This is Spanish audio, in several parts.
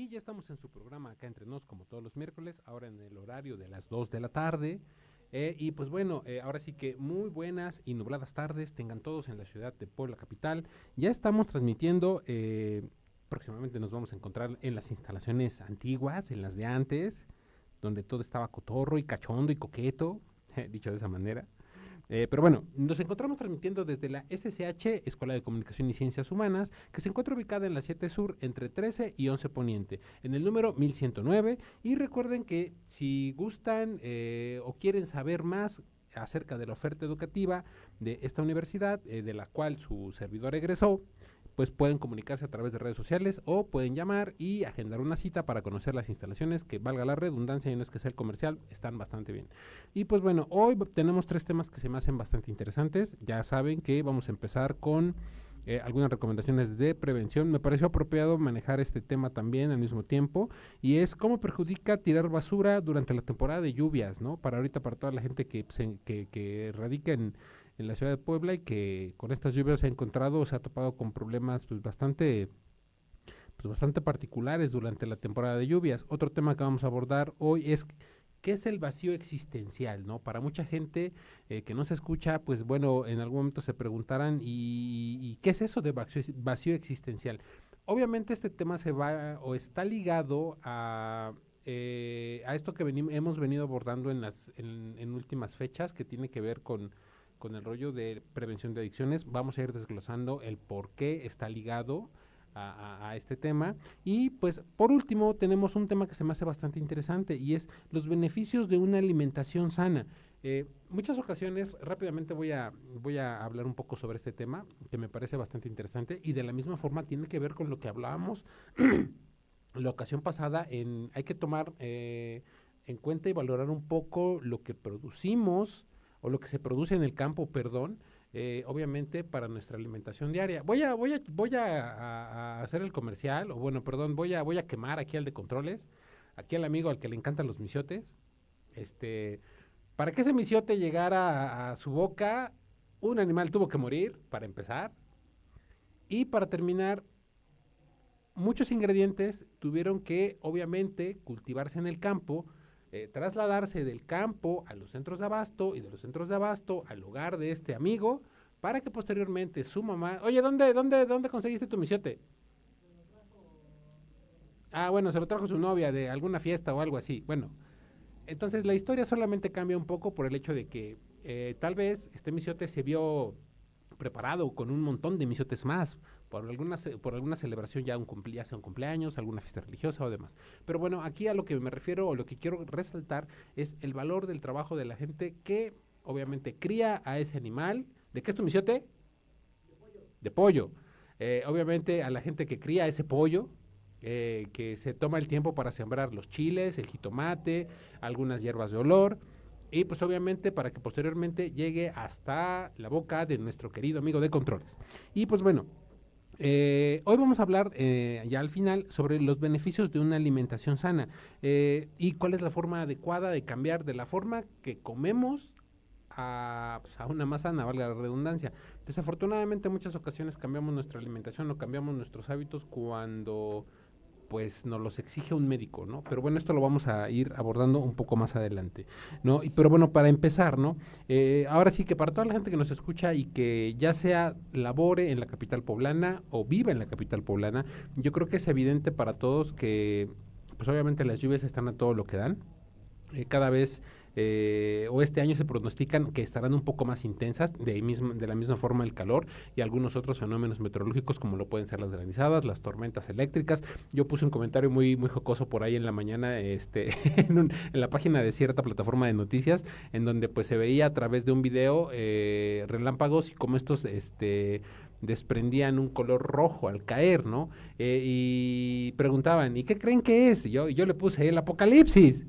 y ya estamos en su programa Acá Entre Nos como todos los miércoles, ahora en el horario de las 2 de la tarde. Y pues bueno, ahora sí que muy buenas y nubladas tardes tengan todos en la ciudad de Puebla capital. Ya estamos transmitiendo, próximamente nos vamos a encontrar en las instalaciones antiguas, en las de antes, donde todo estaba cotorro y cachondo y coqueto, dicho de esa manera. Pero bueno, nos encontramos transmitiendo desde la SSH, Escuela de Comunicación y Ciencias Humanas, que se encuentra ubicada en la 7 Sur, entre 13 y 11 Poniente, en el número 1109. Y recuerden que si gustan o quieren saber más acerca de la oferta educativa de esta universidad, de la cual su servidor egresó, pues pueden comunicarse a través de redes sociales o pueden llamar y agendar una cita para conocer las instalaciones, que valga la redundancia y no es que sea el comercial, están bastante bien. Y pues bueno, hoy tenemos 3 temas que se me hacen bastante interesantes. Ya saben que vamos a empezar con algunas recomendaciones de prevención. Me pareció apropiado manejar este tema también al mismo tiempo, y es cómo perjudica tirar basura durante la temporada de lluvias, ¿no? Para ahorita, para toda la gente que radica en la ciudad de Puebla y que con estas lluvias se ha encontrado, se ha topado con problemas bastante particulares durante la temporada de lluvias. Otro tema que vamos a abordar hoy es qué es el vacío existencial, ¿no? Para mucha gente que no se escucha, pues bueno, en algún momento se preguntarán, ¿y qué es eso de vacío existencial? Obviamente este tema se va o está ligado a esto que hemos venido abordando en últimas fechas, que tiene que ver con el rollo de prevención de adicciones. Vamos a ir desglosando el por qué está ligado a este tema. Y pues por último tenemos un tema que se me hace bastante interesante, y es los beneficios de una alimentación sana. Muchas ocasiones, rápidamente voy a hablar un poco sobre este tema, que me parece bastante interesante, y de la misma forma tiene que ver con lo que hablábamos la ocasión pasada. Hay que tomar en cuenta y valorar un poco lo que producimos, o lo que se produce en el campo, perdón, obviamente para nuestra alimentación diaria. Voy a hacer el comercial, o bueno, perdón, voy a quemar aquí al de controles, aquí al amigo al que le encantan los misiotes. Para que ese misiote llegara a su boca, un animal tuvo que morir, para empezar, y para terminar, muchos ingredientes tuvieron que, obviamente, cultivarse en el campo, trasladarse del campo a los centros de abasto, y de los centros de abasto al hogar de este amigo, para que posteriormente su mamá, oye, ¿dónde conseguiste tu misiote? Ah, bueno, se lo trajo su novia de alguna fiesta o algo así. Bueno, entonces la historia solamente cambia un poco por el hecho de que tal vez este misiote se vio preparado con un montón de misiotes más, por alguna celebración, ya sea un cumpleaños, alguna fiesta religiosa o demás. Pero bueno, aquí a lo que me refiero, o lo que quiero resaltar, es el valor del trabajo de la gente que obviamente cría a ese animal. ¿De qué es tu misiote? De pollo. Obviamente a la gente que cría ese pollo, que se toma el tiempo para sembrar los chiles, el jitomate, algunas hierbas de olor, y pues obviamente para que posteriormente llegue hasta la boca de nuestro querido amigo de controles. Y pues bueno, hoy vamos a hablar ya al final sobre los beneficios de una alimentación sana, y cuál es la forma adecuada de cambiar de la forma que comemos pues, a una más sana, valga la redundancia. Desafortunadamente en muchas ocasiones cambiamos nuestra alimentación o cambiamos nuestros hábitos cuando pues nos los exige un médico, ¿no? Pero bueno, esto lo vamos a ir abordando un poco más adelante, ¿no? Pero bueno, para empezar, ¿no? Ahora sí que para toda la gente que nos escucha y que ya sea labore en la capital poblana o viva en la capital poblana, yo creo que es evidente para todos que, pues obviamente las lluvias están a todo lo que dan. Cada vez o este año se pronostican que estarán un poco más intensas, de la misma forma el calor y algunos otros fenómenos meteorológicos, como lo pueden ser las granizadas, las tormentas eléctricas. Yo puse un comentario muy jocoso por ahí en la mañana, en la página de cierta plataforma de noticias, en donde pues se veía a través de un video relámpagos, y como estos desprendían un color rojo al caer, ¿no? Y preguntaban, ¿y qué creen que es? Y yo le puse el apocalipsis.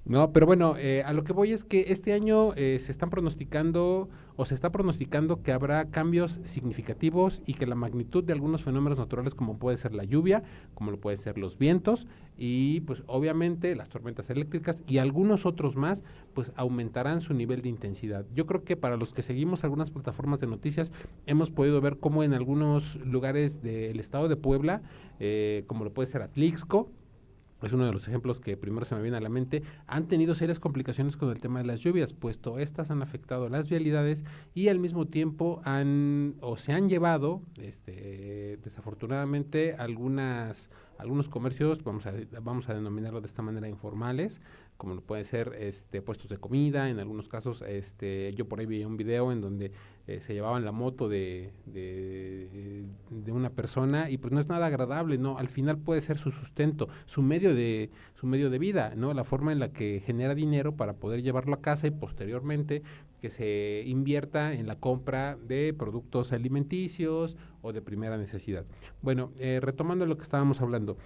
No, pero bueno, a lo que voy es que este año se están pronosticando, o se está pronosticando, que habrá cambios significativos, y que la magnitud de algunos fenómenos naturales, como puede ser la lluvia, como lo puede ser los vientos, y pues obviamente las tormentas eléctricas y algunos otros más, pues aumentarán su nivel de intensidad. Yo creo que para los que seguimos algunas plataformas de noticias, hemos podido ver cómo en algunos lugares del estado de Puebla, como lo puede ser Atlixco, es uno de los ejemplos que primero se me viene a la mente, han tenido serias complicaciones con el tema de las lluvias, puesto estas han afectado las vialidades y al mismo tiempo se han llevado, desafortunadamente, algunos comercios, vamos a denominarlo de esta manera, informales, como lo puede ser puestos de comida. En algunos casos, yo por ahí vi un video en donde se llevaban la moto de una persona, y pues no es nada agradable, ¿no? Al final puede ser su sustento, su medio de vida, ¿no? La forma en la que genera dinero para poder llevarlo a casa y posteriormente que se invierta en la compra de productos alimenticios o de primera necesidad. Bueno, retomando lo que estábamos hablando,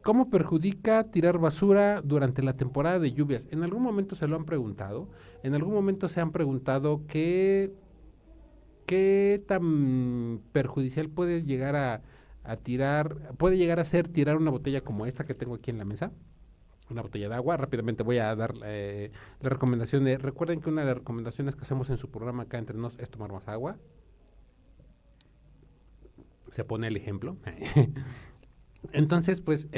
¿cómo perjudica tirar basura durante la temporada de lluvias? ¿En algún momento se lo han preguntado? ¿En algún momento se han preguntado qué tan perjudicial puede llegar puede llegar a ser tirar una botella como esta que tengo aquí en la mesa? Una botella de agua. Rápidamente voy a dar la recomendación recuerden que una de las recomendaciones que hacemos en su programa acá entre nos es tomar más agua. Se pone el ejemplo. Entonces, pues,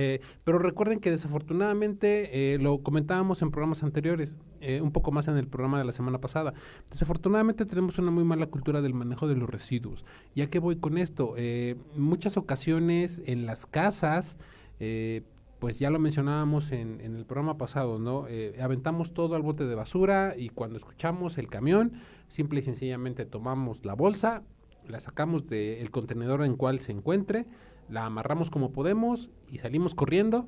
pero recuerden que desafortunadamente, lo comentábamos en programas anteriores, un poco más en el programa de la semana pasada, desafortunadamente tenemos una muy mala cultura del manejo de los residuos. ¿Y a qué voy con esto? Muchas ocasiones en las casas, pues ya lo mencionábamos en el programa pasado, ¿no? Aventamos todo al bote de basura y cuando escuchamos el camión, simple y sencillamente tomamos la bolsa, la sacamos del contenedor en cual se encuentre, la amarramos como podemos y salimos corriendo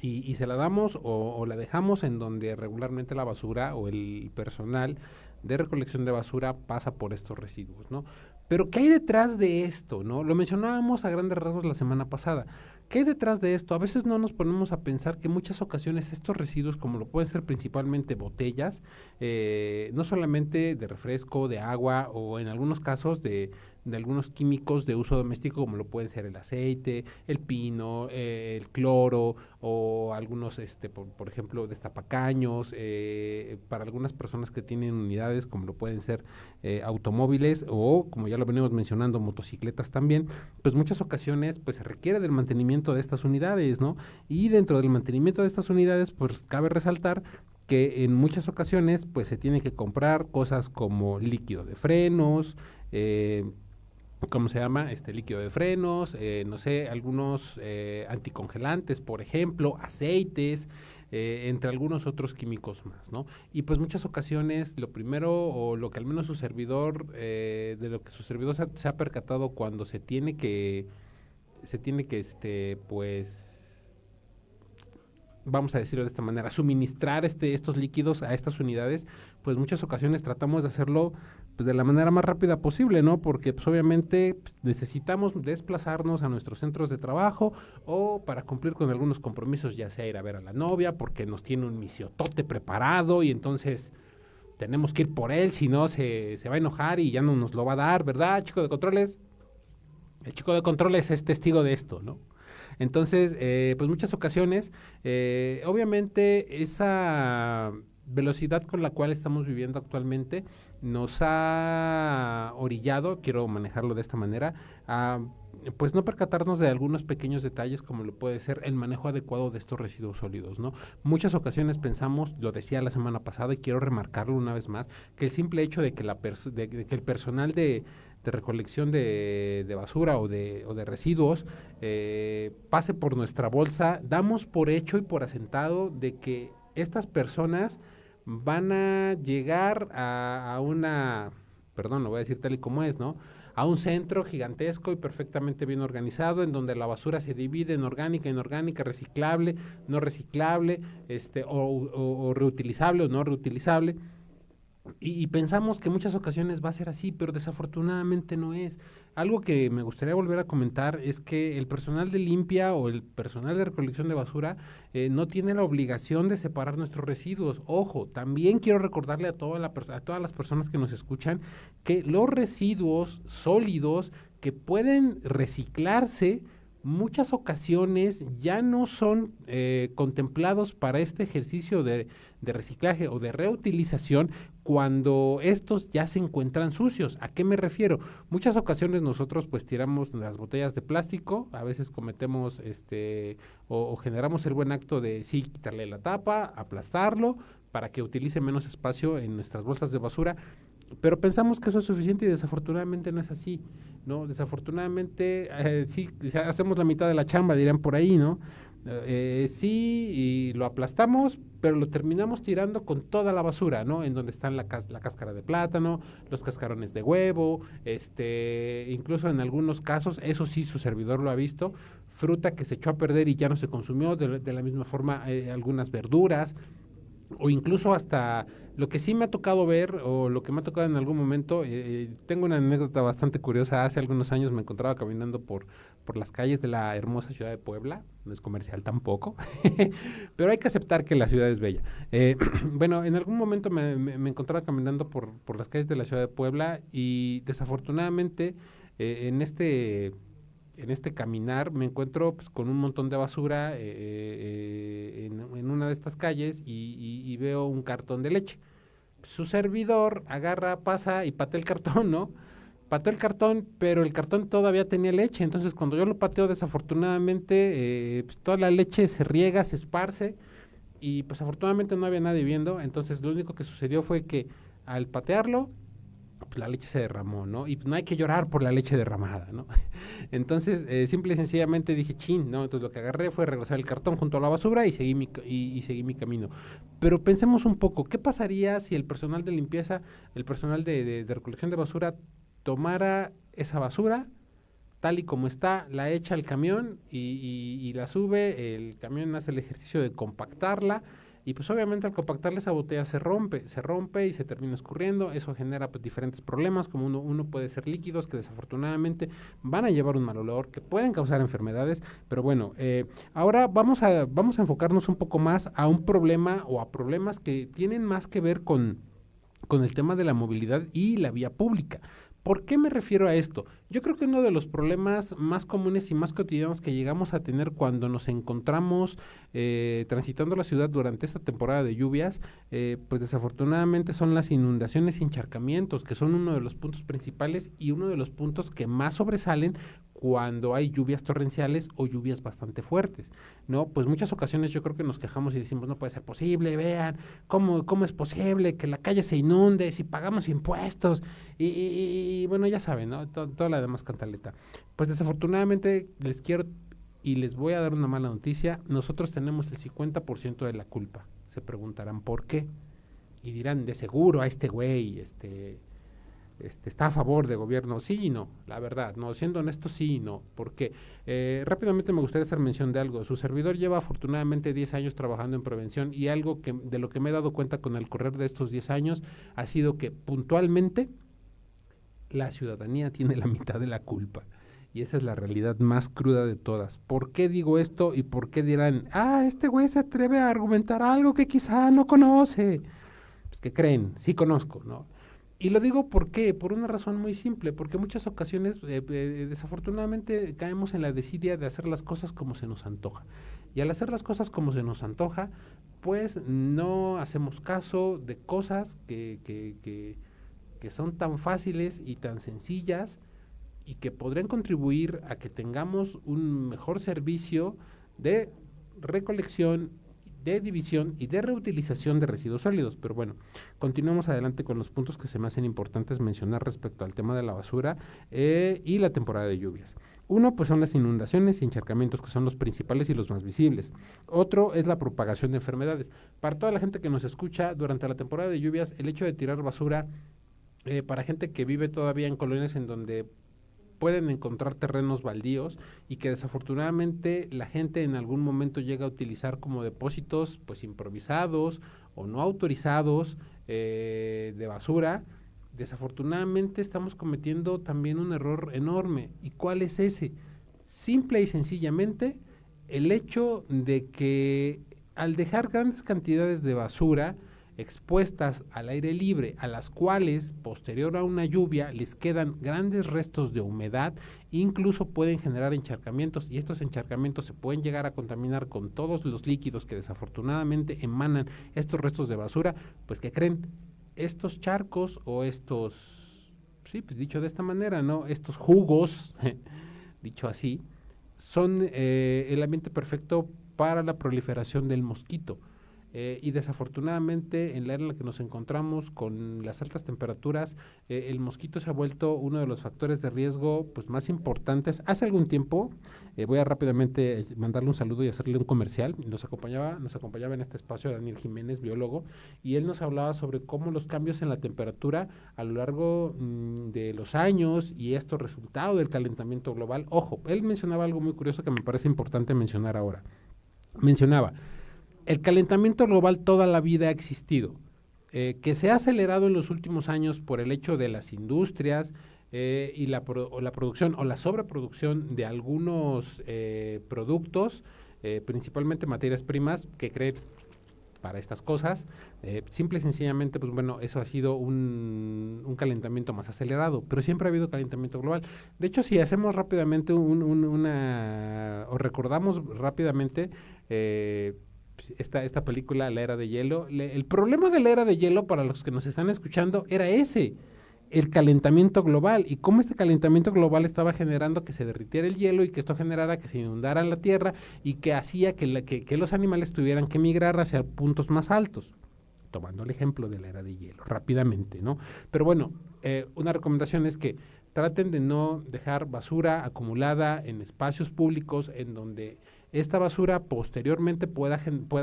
y se la damos o la dejamos en donde regularmente la basura o el personal de recolección de basura pasa por estos residuos, ¿no? Pero ¿qué hay detrás de esto, no? Lo mencionábamos a grandes rasgos la semana pasada. ¿Qué hay detrás de esto? A veces no nos ponemos a pensar que en muchas ocasiones estos residuos, como lo pueden ser principalmente botellas, no solamente de refresco, de agua o en algunos casos de algunos químicos de uso doméstico, como lo pueden ser el aceite, el pino, el cloro o algunos, por ejemplo, destapacaños, para algunas personas que tienen unidades, como lo pueden ser automóviles o, como ya lo venimos mencionando, motocicletas también, pues muchas ocasiones pues se requiere del mantenimiento de estas unidades, ¿no? Y dentro del mantenimiento de estas unidades, pues cabe resaltar que en muchas ocasiones pues se tiene que comprar cosas como líquido de frenos, ¿cómo se llama? Líquido de frenos, no sé, algunos anticongelantes, por ejemplo, aceites, entre algunos otros químicos más, ¿no? Y pues muchas ocasiones lo primero o lo que al menos su servidor, de lo que su servidor se ha percatado cuando pues vamos a decirlo de esta manera, suministrar estos líquidos a estas unidades, pues muchas ocasiones tratamos de hacerlo pues de la manera más rápida posible, ¿no? Porque pues obviamente necesitamos desplazarnos a nuestros centros de trabajo o para cumplir con algunos compromisos, ya sea ir a ver a la novia porque nos tiene un misiotote preparado y entonces tenemos que ir por él, si no se va a enojar y ya no nos lo va a dar, ¿verdad, chico de controles? El chico de controles es testigo de esto, ¿no? Entonces, pues muchas ocasiones, obviamente esa velocidad con la cual estamos viviendo actualmente nos ha orillado, quiero manejarlo de esta manera, a pues no percatarnos de algunos pequeños detalles como lo puede ser el manejo adecuado de estos residuos sólidos, ¿no? Muchas ocasiones pensamos, lo decía la semana pasada y quiero remarcarlo una vez más, que el simple hecho de que, de que el personal de recolección de basura o de residuos pase por nuestra bolsa, damos por hecho y por asentado de que estas personas van a llegar a una, perdón, lo voy a decir tal y como es, ¿no? A un centro gigantesco y perfectamente bien organizado en donde la basura se divide en orgánica, inorgánica, reciclable, no reciclable, o reutilizable o no reutilizable. Y pensamos que en muchas ocasiones va a ser así, pero desafortunadamente no es. Algo que me gustaría volver a comentar es que el personal de limpia o el personal de recolección de basura no tiene la obligación de separar nuestros residuos. Ojo, también quiero recordarle a todas las personas que nos escuchan que los residuos sólidos que pueden reciclarse muchas ocasiones ya no son contemplados para este ejercicio de reciclaje o de reutilización cuando estos ya se encuentran sucios. ¿A qué me refiero? Muchas ocasiones nosotros pues tiramos las botellas de plástico, a veces cometemos o generamos el buen acto de sí quitarle la tapa, aplastarlo para que utilice menos espacio en nuestras bolsas de basura, pero pensamos que eso es suficiente y desafortunadamente no es así, ¿no? Desafortunadamente sí, hacemos la mitad de la chamba, dirían por ahí, ¿no? Sí, y lo aplastamos, pero lo terminamos tirando con toda la basura, ¿no? En donde están la cáscara de plátano, los cascarones de huevo, incluso en algunos casos, eso sí, su servidor lo ha visto, fruta que se echó a perder y ya no se consumió, de la misma forma algunas verduras, o incluso hasta lo que sí me ha tocado ver o lo que me ha tocado en algún momento, tengo una anécdota bastante curiosa. Hace algunos años me encontraba caminando por las calles de la hermosa ciudad de Puebla, no es comercial tampoco, pero hay que aceptar que la ciudad es bella. Bueno, en algún momento me encontraba caminando por las calles de la ciudad de Puebla y desafortunadamente en este caminar me encuentro pues, con un montón de basura en una de estas calles y veo un cartón de leche. Su servidor agarra, pasa y patea el cartón, ¿no? Pateó el cartón, pero el cartón todavía tenía leche. Entonces, cuando yo lo pateo, desafortunadamente, pues, toda la leche se riega, se esparce y pues afortunadamente no había nadie viendo. Entonces, lo único que sucedió fue que al patearlo, pues la leche se derramó, ¿no? Y no hay que llorar por la leche derramada, ¿no? Entonces, simple y sencillamente dije, chin, ¿no? Entonces lo que agarré fue regresar el cartón junto a la basura y seguí mi camino. Pero pensemos un poco, ¿qué pasaría si el personal de limpieza, el personal de recolección de basura, tomara esa basura tal y como está, la echa al camión y la sube, el camión hace el ejercicio de compactarla y pues obviamente al compactarla esa botella se rompe y se termina escurriendo, eso genera pues diferentes problemas, como uno puede ser líquidos que desafortunadamente van a llevar un mal olor, que pueden causar enfermedades, pero bueno, ahora vamos a enfocarnos un poco más a un problema o a problemas que tienen más que ver con el tema de la movilidad y la vía pública. ¿Por qué me refiero a esto? Yo creo que uno de los problemas más comunes y más cotidianos que llegamos a tener cuando nos encontramos transitando la ciudad durante esta temporada de lluvias, pues desafortunadamente son las inundaciones y encharcamientos, que son uno de los puntos principales y uno de los puntos que más sobresalen cuando hay lluvias torrenciales o lluvias bastante fuertes, ¿no? Pues muchas ocasiones yo creo que nos quejamos y decimos, no puede ser posible, vean, ¿cómo es posible que la calle se inunde si pagamos impuestos? Y bueno, ya saben, ¿no? Toda la demás cantaleta. Pues desafortunadamente les voy a dar una mala noticia, nosotros tenemos el 50% de la culpa. Se preguntarán por qué. Y dirán, de seguro a este güey, está a favor de gobierno, sí y no, la verdad, no, siendo honesto, sí y no, porque rápidamente me gustaría hacer mención de algo. Su servidor lleva afortunadamente 10 años trabajando en prevención y algo de lo que me he dado cuenta con el correr de estos 10 años ha sido que puntualmente la ciudadanía tiene la mitad de la culpa. Y esa es la realidad más cruda de todas. ¿Por qué digo esto y por qué dirán, este güey se atreve a argumentar algo que quizá no conoce? Pues que creen, sí conozco, ¿no? Y lo digo ¿por qué? Por una razón muy simple, porque en muchas ocasiones desafortunadamente caemos en la desidia de hacer las cosas como se nos antoja. Y al hacer las cosas como se nos antoja, pues no hacemos caso de cosas que son tan fáciles y tan sencillas y que podrían contribuir a que tengamos un mejor servicio de recolección, de división y de reutilización de residuos sólidos. Pero bueno, continuamos adelante con los puntos que se me hacen importantes mencionar respecto al tema de la basura y la temporada de lluvias. Uno, pues son las inundaciones y encharcamientos, que son los principales y los más visibles. Otro es la propagación de enfermedades. Para toda la gente que nos escucha, durante la temporada de lluvias, el hecho de tirar basura, para gente que vive todavía en colonias en donde pueden encontrar terrenos baldíos y que desafortunadamente la gente en algún momento llega a utilizar como depósitos pues improvisados o no autorizados de basura, desafortunadamente estamos cometiendo también un error enorme. ¿Y cuál es ese? Simple y sencillamente el hecho de que al dejar grandes cantidades de basura expuestas al aire libre, a las cuales, posterior a una lluvia, les quedan grandes restos de humedad, incluso pueden generar encharcamientos, y estos encharcamientos se pueden llegar a contaminar con todos los líquidos que desafortunadamente emanan estos restos de basura, pues ¿qué creen? estos charcos o estos, sí, pues dicho de esta manera, ¿no? Estos jugos, dicho así, son el ambiente perfecto para la proliferación del mosquito. Y desafortunadamente en la era en la que nos encontramos con las altas temperaturas, el mosquito se ha vuelto uno de los factores de riesgo pues, más importantes. Hace algún tiempo, voy a rápidamente mandarle un saludo y hacerle un comercial. Nos acompañaba en este espacio Daniel Jiménez, biólogo, y él nos hablaba sobre cómo los cambios en la temperatura a lo largo de los años y esto resultado del calentamiento global. Ojo, él mencionaba algo muy curioso que me parece importante mencionar ahora. Mencionaba, el calentamiento global toda la vida ha existido, que se ha acelerado en los últimos años por el hecho de las industrias y la producción o la sobreproducción de algunos productos, principalmente materias primas que creen para estas cosas. Simple y sencillamente, pues bueno, eso ha sido un calentamiento más acelerado, pero siempre ha habido calentamiento global. De hecho, si hacemos rápidamente o recordamos rápidamente esta película, La Era de Hielo, el problema de la Era de Hielo, para los que nos están escuchando, era ese, el calentamiento global, y cómo este calentamiento global estaba generando que se derritiera el hielo y que esto generara que se inundara la tierra y que hacía que los animales tuvieran que migrar hacia puntos más altos, tomando el ejemplo de la Era de Hielo, rápidamente, ¿no? Pero bueno, una recomendación es que traten de no dejar basura acumulada en espacios públicos en donde esta basura posteriormente pueda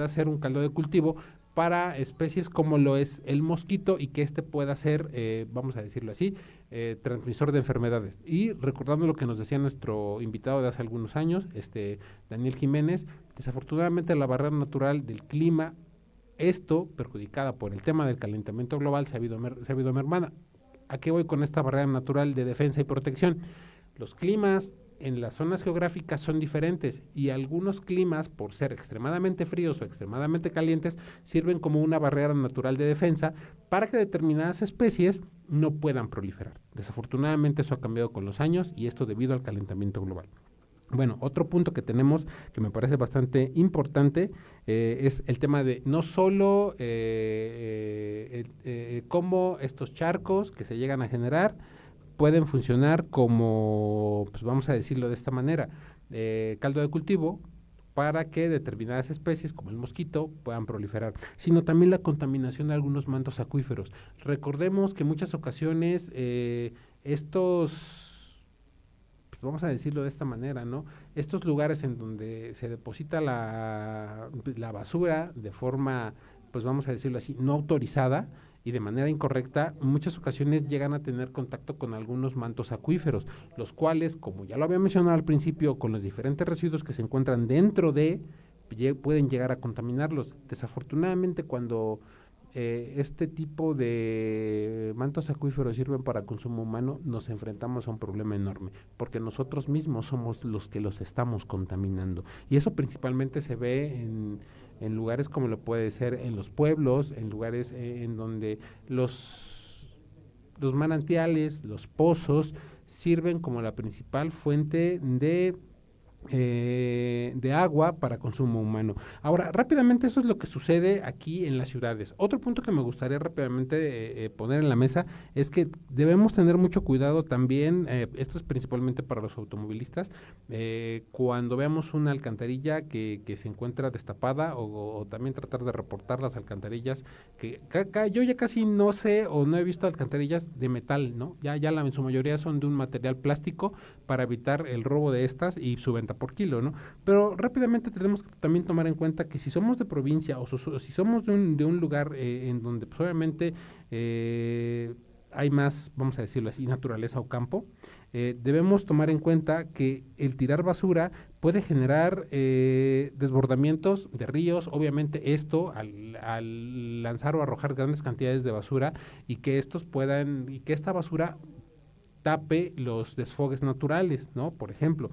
ser un caldo de cultivo para especies como lo es el mosquito y que este pueda ser, vamos a decirlo así, transmisor de enfermedades. Y recordando lo que nos decía nuestro invitado de hace algunos años, Daniel Jiménez, desafortunadamente la barrera natural del clima, esto perjudicada por el tema del calentamiento global, se ha habido mermada. ¿A qué voy con esta barrera natural de defensa y protección? Los climas en las zonas geográficas son diferentes y algunos climas, por ser extremadamente fríos o extremadamente calientes, sirven como una barrera natural de defensa para que determinadas especies no puedan proliferar. Desafortunadamente eso ha cambiado con los años y esto debido al calentamiento global. Bueno, otro punto que tenemos que me parece bastante importante es el tema de no solo cómo estos charcos que se llegan a generar pueden funcionar como, pues vamos a decirlo de esta manera, caldo de cultivo para que determinadas especies, como el mosquito, puedan proliferar, sino también la contaminación de algunos mantos acuíferos. Recordemos que en muchas ocasiones pues vamos a decirlo de esta manera, ¿no? Estos lugares en donde se deposita la basura de forma, pues vamos a decirlo así, no autorizada, y de manera incorrecta, en muchas ocasiones llegan a tener contacto con algunos mantos acuíferos, los cuales, como ya lo había mencionado al principio, con los diferentes residuos que se encuentran dentro pueden llegar a contaminarlos. Desafortunadamente, cuando este tipo de mantos acuíferos sirven para consumo humano, nos enfrentamos a un problema enorme, porque nosotros mismos somos los que los estamos contaminando. Y eso principalmente se ve en lugares como lo puede ser en los pueblos, en lugares en donde los manantiales, los pozos, sirven como la principal fuente de agua para consumo humano. Ahora, rápidamente, eso es lo que sucede aquí en las ciudades. Otro punto que me gustaría rápidamente poner en la mesa es que debemos tener mucho cuidado también, esto es principalmente para los automovilistas, cuando veamos una alcantarilla que se encuentra destapada o también tratar de reportar las alcantarillas, que yo ya casi no sé o no he visto alcantarillas de metal, ¿no? Ya en su mayoría son de un material plástico para evitar el robo de estas y su venta por kilo, ¿no? Pero rápidamente tenemos que también tomar en cuenta que si somos de provincia o si somos de un lugar en donde pues, obviamente hay más, vamos a decirlo así, naturaleza o campo, debemos tomar en cuenta que el tirar basura puede generar desbordamientos de ríos, obviamente esto al lanzar o arrojar grandes cantidades de basura y que esta basura tape los desfogues naturales, ¿no? Por ejemplo,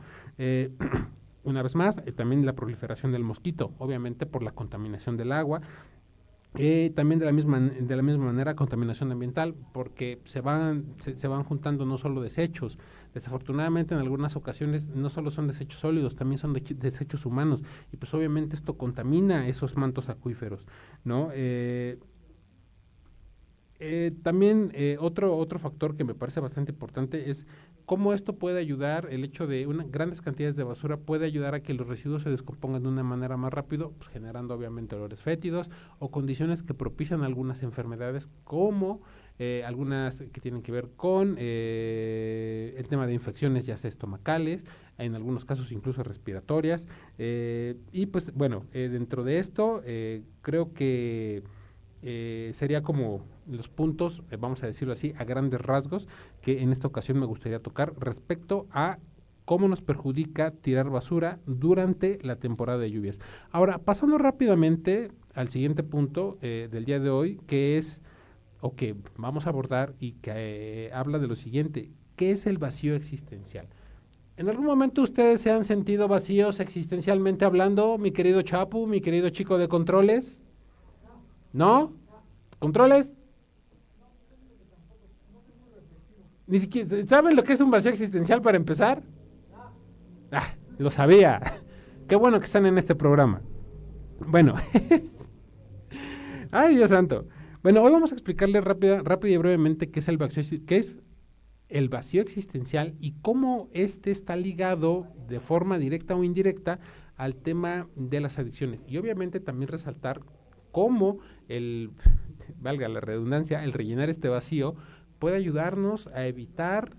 una vez más, también la proliferación del mosquito, obviamente por la contaminación del agua, también de la misma manera contaminación ambiental, porque se van juntando no solo desechos, desafortunadamente en algunas ocasiones no solo son desechos sólidos, también son desechos humanos, y pues obviamente esto contamina esos mantos acuíferos, ¿no? También otro factor que me parece bastante importante es cómo esto puede ayudar, el hecho de grandes cantidades de basura puede ayudar a que los residuos se descompongan de una manera más rápido, pues, generando obviamente olores fétidos o condiciones que propician algunas enfermedades como algunas que tienen que ver con el tema de infecciones ya sea estomacales, en algunos casos incluso respiratorias. Y pues bueno, dentro de esto creo que sería como los puntos, vamos a decirlo así, a grandes rasgos, que en esta ocasión me gustaría tocar respecto a cómo nos perjudica tirar basura durante la temporada de lluvias. Ahora, pasando rápidamente al siguiente punto del día de hoy, que es, o que vamos a abordar y que habla de lo siguiente, ¿qué es el vacío existencial? ¿En algún momento ustedes se han sentido vacíos existencialmente hablando, mi querido Chapu, mi querido chico de controles? ¿No? ¿Controles? Ni siquiera, ¿saben lo que es un vacío existencial para empezar? Ah, lo sabía. Qué bueno que están en este programa. Bueno, ay Dios santo. Bueno, hoy vamos a explicarle rápida y brevemente qué es el vacío existencial y cómo este está ligado de forma directa o indirecta al tema de las adicciones. Y obviamente también resaltar cómo valga la redundancia, el rellenar este vacío puede ayudarnos a evitar,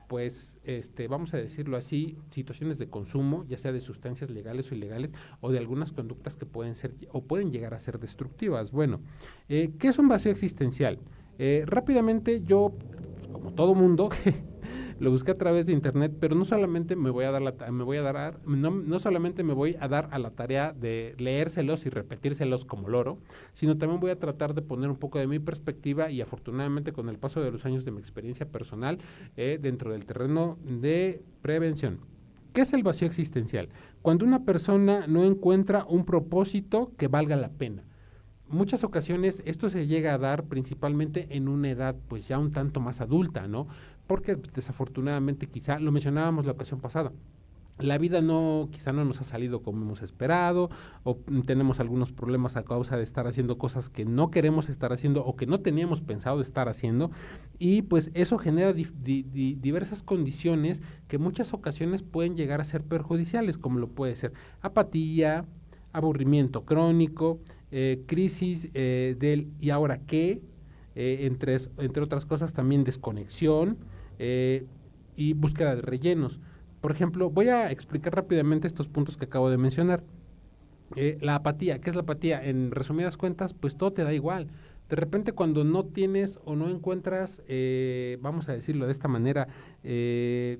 pues, vamos a decirlo así, situaciones de consumo, ya sea de sustancias legales o ilegales, o de algunas conductas que pueden ser o pueden llegar a ser destructivas. Bueno, ¿qué es un vacío existencial? Rápidamente yo, como todo mundo, lo busqué a través de internet, pero no solamente me voy a dar no solamente me voy a dar a la tarea de leérselos y repetírselos como loro, sino también voy a tratar de poner un poco de mi perspectiva y afortunadamente con el paso de los años de mi experiencia personal dentro del terreno de prevención. ¿Qué es el vacío existencial? Cuando una persona no encuentra un propósito que valga la pena. Muchas ocasiones esto se llega a dar principalmente en una edad pues ya un tanto más adulta, ¿no? Porque desafortunadamente quizá, lo mencionábamos la ocasión pasada, la vida quizá no nos ha salido como hemos esperado, o tenemos algunos problemas a causa de estar haciendo cosas que no queremos estar haciendo o que no teníamos pensado estar haciendo, y pues eso genera diversas condiciones que muchas ocasiones pueden llegar a ser perjudiciales, como lo puede ser apatía, aburrimiento crónico, crisis del ¿y ahora qué? Entre otras cosas también desconexión y búsqueda de rellenos. Por ejemplo, voy a explicar rápidamente estos puntos que acabo de mencionar. La apatía, ¿qué es la apatía? En resumidas cuentas, pues todo te da igual. De repente cuando no tienes o no encuentras, vamos a decirlo de esta manera, el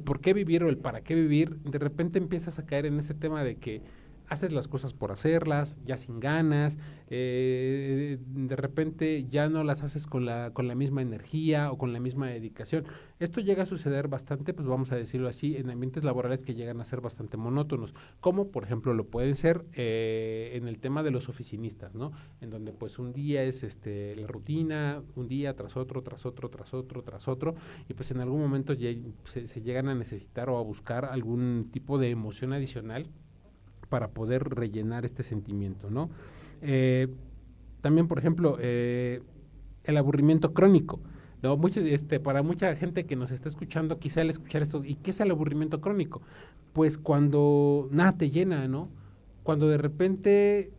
por qué vivir o el para qué vivir, de repente empiezas a caer en ese tema de que haces las cosas por hacerlas, ya sin ganas, de repente ya no las haces con la misma energía o con la misma dedicación. Esto llega a suceder bastante, pues vamos a decirlo así, en ambientes laborales que llegan a ser bastante monótonos, como por ejemplo lo pueden ser en el tema de los oficinistas, ¿no? En donde pues un día es la rutina, un día tras otro, tras otro, tras otro, tras otro, y pues en algún momento se llegan a necesitar o a buscar algún tipo de emoción adicional para poder rellenar este sentimiento, ¿no? Eh, También, por ejemplo, el aburrimiento crónico, ¿no? Para mucha gente que nos está escuchando, quizá al escuchar esto, ¿y qué es el aburrimiento crónico? Pues cuando nada te llena, ¿no? Cuando de repente,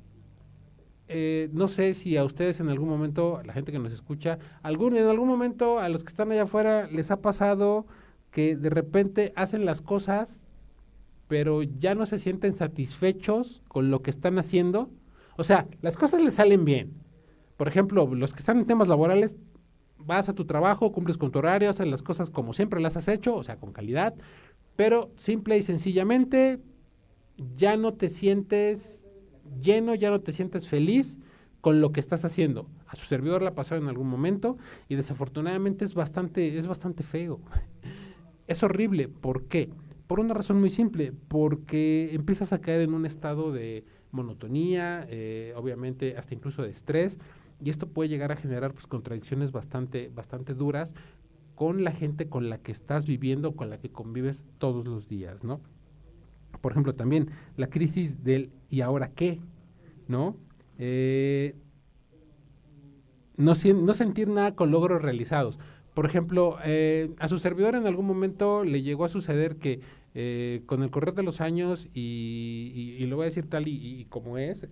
no sé si a ustedes en algún momento, a la gente que nos escucha, en algún momento a los que están allá afuera les ha pasado que de repente hacen las cosas pero ya no se sienten satisfechos con lo que están haciendo. O sea, las cosas les salen bien. Por ejemplo, los que están en temas laborales, vas a tu trabajo, cumples con tu horario, haces las cosas como siempre las has hecho, o sea, con calidad, pero simple y sencillamente ya no te sientes lleno, ya no te sientes feliz con lo que estás haciendo. A su servidor la ha pasado en algún momento y desafortunadamente es bastante feo. Es horrible. ¿Por qué? Por una razón muy simple, porque empiezas a caer en un estado de monotonía, obviamente hasta incluso de estrés, y esto puede llegar a generar pues, contradicciones bastante duras con la gente con la que estás viviendo, con la que convives todos los días, ¿no? Por ejemplo, también la crisis del ¿y ahora qué? ¿No? no sentir nada con logros realizados. Por ejemplo, a su servidor en algún momento le llegó a suceder que con el correr de los años, y lo voy a decir tal y como es,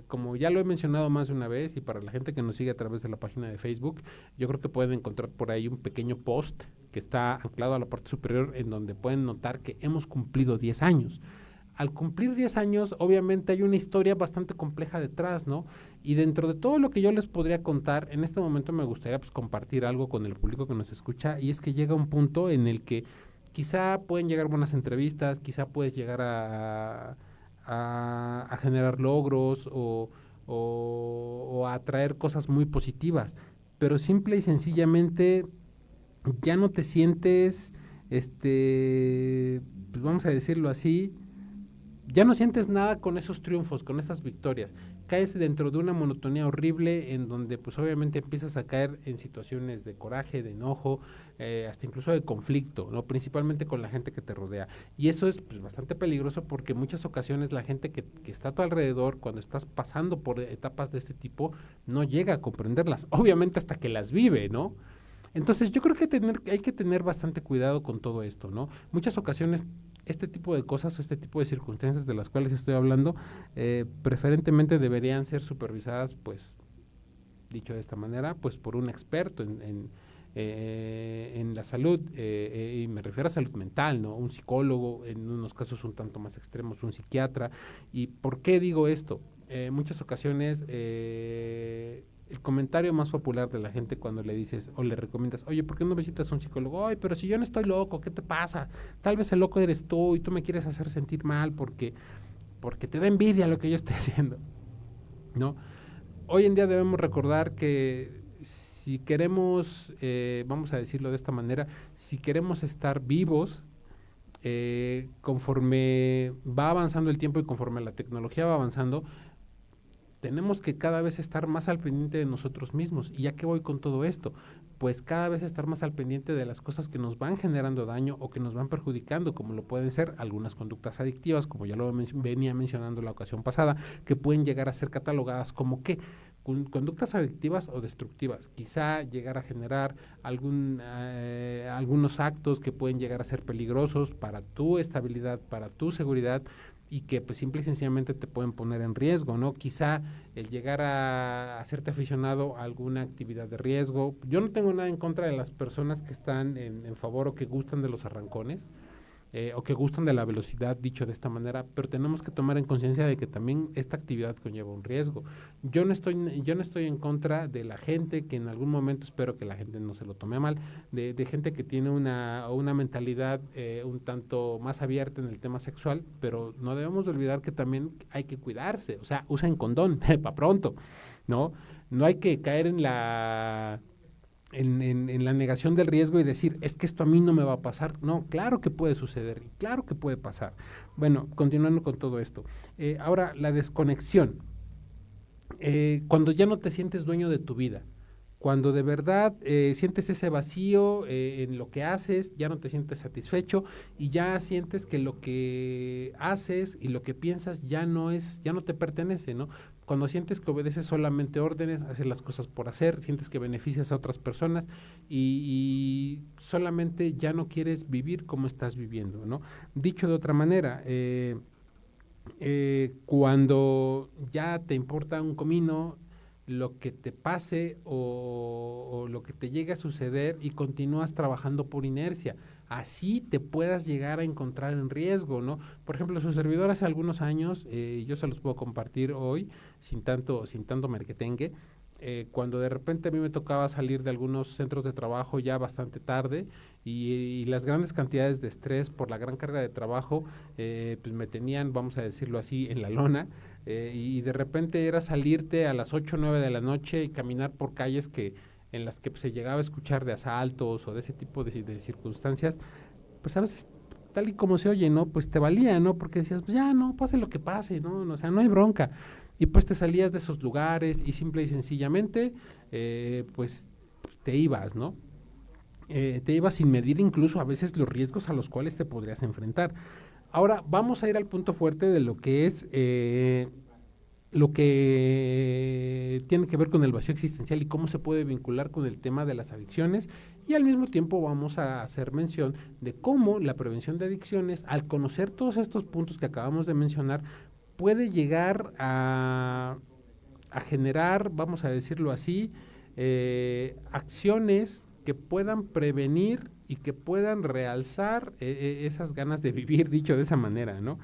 como ya lo he mencionado más de una vez, y para la gente que nos sigue a través de la página de Facebook, yo creo que pueden encontrar por ahí un pequeño post que está anclado a la parte superior en donde pueden notar que hemos cumplido 10 años. Al cumplir 10 años, obviamente hay una historia bastante compleja detrás, ¿no? Y dentro de todo lo que yo les podría contar, en este momento me gustaría pues compartir algo con el público que nos escucha, y es que llega un punto en el que quizá pueden llegar buenas entrevistas, quizá puedes llegar a generar logros o a traer cosas muy positivas, pero simple y sencillamente ya no te sientes, pues vamos a decirlo así, ya no sientes nada con esos triunfos, con esas victorias. Caes dentro de una monotonía horrible en donde pues obviamente empiezas a caer en situaciones de coraje, de enojo, hasta incluso de conflicto, ¿no? Principalmente con la gente que te rodea. Y eso es pues, bastante peligroso porque en muchas ocasiones la gente que está a tu alrededor, cuando estás pasando por etapas de este tipo, no llega a comprenderlas. Obviamente hasta que las vive, ¿no? Entonces yo creo que hay que tener bastante cuidado con todo esto, ¿no? Muchas ocasiones este tipo de cosas o este tipo de circunstancias de las cuales estoy hablando, preferentemente deberían ser supervisadas, pues, dicho de esta manera, pues por un experto en la salud, y me refiero a salud mental, ¿no? Un psicólogo, en unos casos un tanto más extremos, un psiquiatra. ¿Y por qué digo esto? Muchas ocasiones el comentario más popular de la gente cuando le dices o le recomiendas, oye, ¿por qué no visitas a un psicólogo? Ay, pero si yo no estoy loco, ¿qué te pasa? Tal vez el loco eres tú y tú me quieres hacer sentir mal porque te da envidia lo que yo estoy haciendo, ¿no? Hoy en día debemos recordar que si queremos, vamos a decirlo de esta manera, si queremos estar vivos, conforme va avanzando el tiempo y conforme la tecnología va avanzando, tenemos que cada vez estar más al pendiente de nosotros mismos. ¿Y ya qué voy con todo esto? Pues cada vez estar más al pendiente de las cosas que nos van generando daño o que nos van perjudicando, como lo pueden ser algunas conductas adictivas, como ya lo venía mencionando la ocasión pasada, que pueden llegar a ser catalogadas como ¿qué? Conductas adictivas o destructivas. Quizá llegar a generar algunos actos que pueden llegar a ser peligrosos para tu estabilidad, para tu seguridad, y que pues simple y sencillamente te pueden poner en riesgo, ¿no? Quizá el llegar a hacerte aficionado a alguna actividad de riesgo. Yo no tengo nada en contra de las personas que están en favor o que gustan de los arrancones, o que gustan de la velocidad, dicho de esta manera, pero tenemos que tomar en conciencia de que también esta actividad conlleva un riesgo. Yo no estoy en contra de la gente que en algún momento, espero que la gente no se lo tome mal, de gente que tiene una mentalidad un tanto más abierta en el tema sexual, pero no debemos de olvidar que también hay que cuidarse, o sea, usen condón, para pronto, ¿no? No hay que caer en la negación del riesgo y decir, es que esto a mí no me va a pasar. No, claro que puede suceder, claro que puede pasar. Bueno, continuando con todo esto. Ahora, la desconexión. Cuando ya no te sientes dueño de tu vida, cuando de verdad sientes ese vacío en lo que haces, ya no te sientes satisfecho y ya sientes que lo que haces y lo que piensas ya no te pertenece, ¿no? Cuando sientes que obedeces solamente órdenes, haces las cosas por hacer, sientes que beneficias a otras personas y solamente ya no quieres vivir como estás viviendo, ¿no? Dicho de otra manera, cuando ya te importa un comino lo que te pase o lo que te llegue a suceder y continúas trabajando por inercia. Así te puedas llegar a encontrar en riesgo, ¿no? Por ejemplo, su servidor hace algunos años, yo se los puedo compartir hoy, sin tanto merquetengue, cuando de repente a mí me tocaba salir de algunos centros de trabajo ya bastante tarde y las grandes cantidades de estrés por la gran carga de trabajo, pues me tenían, vamos a decirlo así, en la lona, y de repente era salirte a las 8 o 9 de la noche y caminar por calles en las que pues, se llegaba a escuchar de asaltos o de ese tipo de circunstancias, pues a veces tal y como se oye, ¿no? Pues te valía, ¿no? Porque decías, pues ya, no, pase lo que pase, ¿no? O sea, no hay bronca. Y pues te salías de esos lugares y simple y sencillamente, pues te ibas, ¿no? Te ibas sin medir incluso a veces los riesgos a los cuales te podrías enfrentar. Ahora vamos a ir al punto fuerte de lo que es lo que tiene que ver con el vacío existencial y cómo se puede vincular con el tema de las adicciones, y al mismo tiempo vamos a hacer mención de cómo la prevención de adicciones, al conocer todos estos puntos que acabamos de mencionar, puede llegar a generar, vamos a decirlo así, acciones que puedan prevenir y que puedan realzar esas ganas de vivir, dicho de esa manera, ¿no?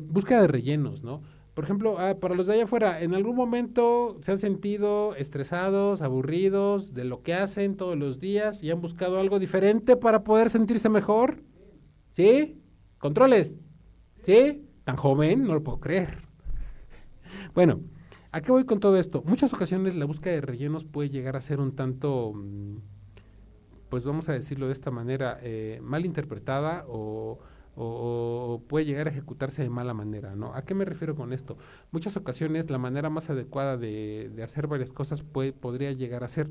Búsqueda de rellenos, ¿no? Por ejemplo, para los de allá afuera, ¿en algún momento se han sentido estresados, aburridos de lo que hacen todos los días y han buscado algo diferente para poder sentirse mejor? ¿Sí? ¿Controles? ¿Sí? ¿Tan joven? No lo puedo creer. Bueno, ¿a qué voy con todo esto? Muchas ocasiones la búsqueda de rellenos puede llegar a ser un tanto, pues vamos a decirlo de esta manera, mal interpretada o puede llegar a ejecutarse de mala manera, ¿no? ¿A qué me refiero con esto? Muchas ocasiones la manera más adecuada de hacer varias cosas podría llegar a ser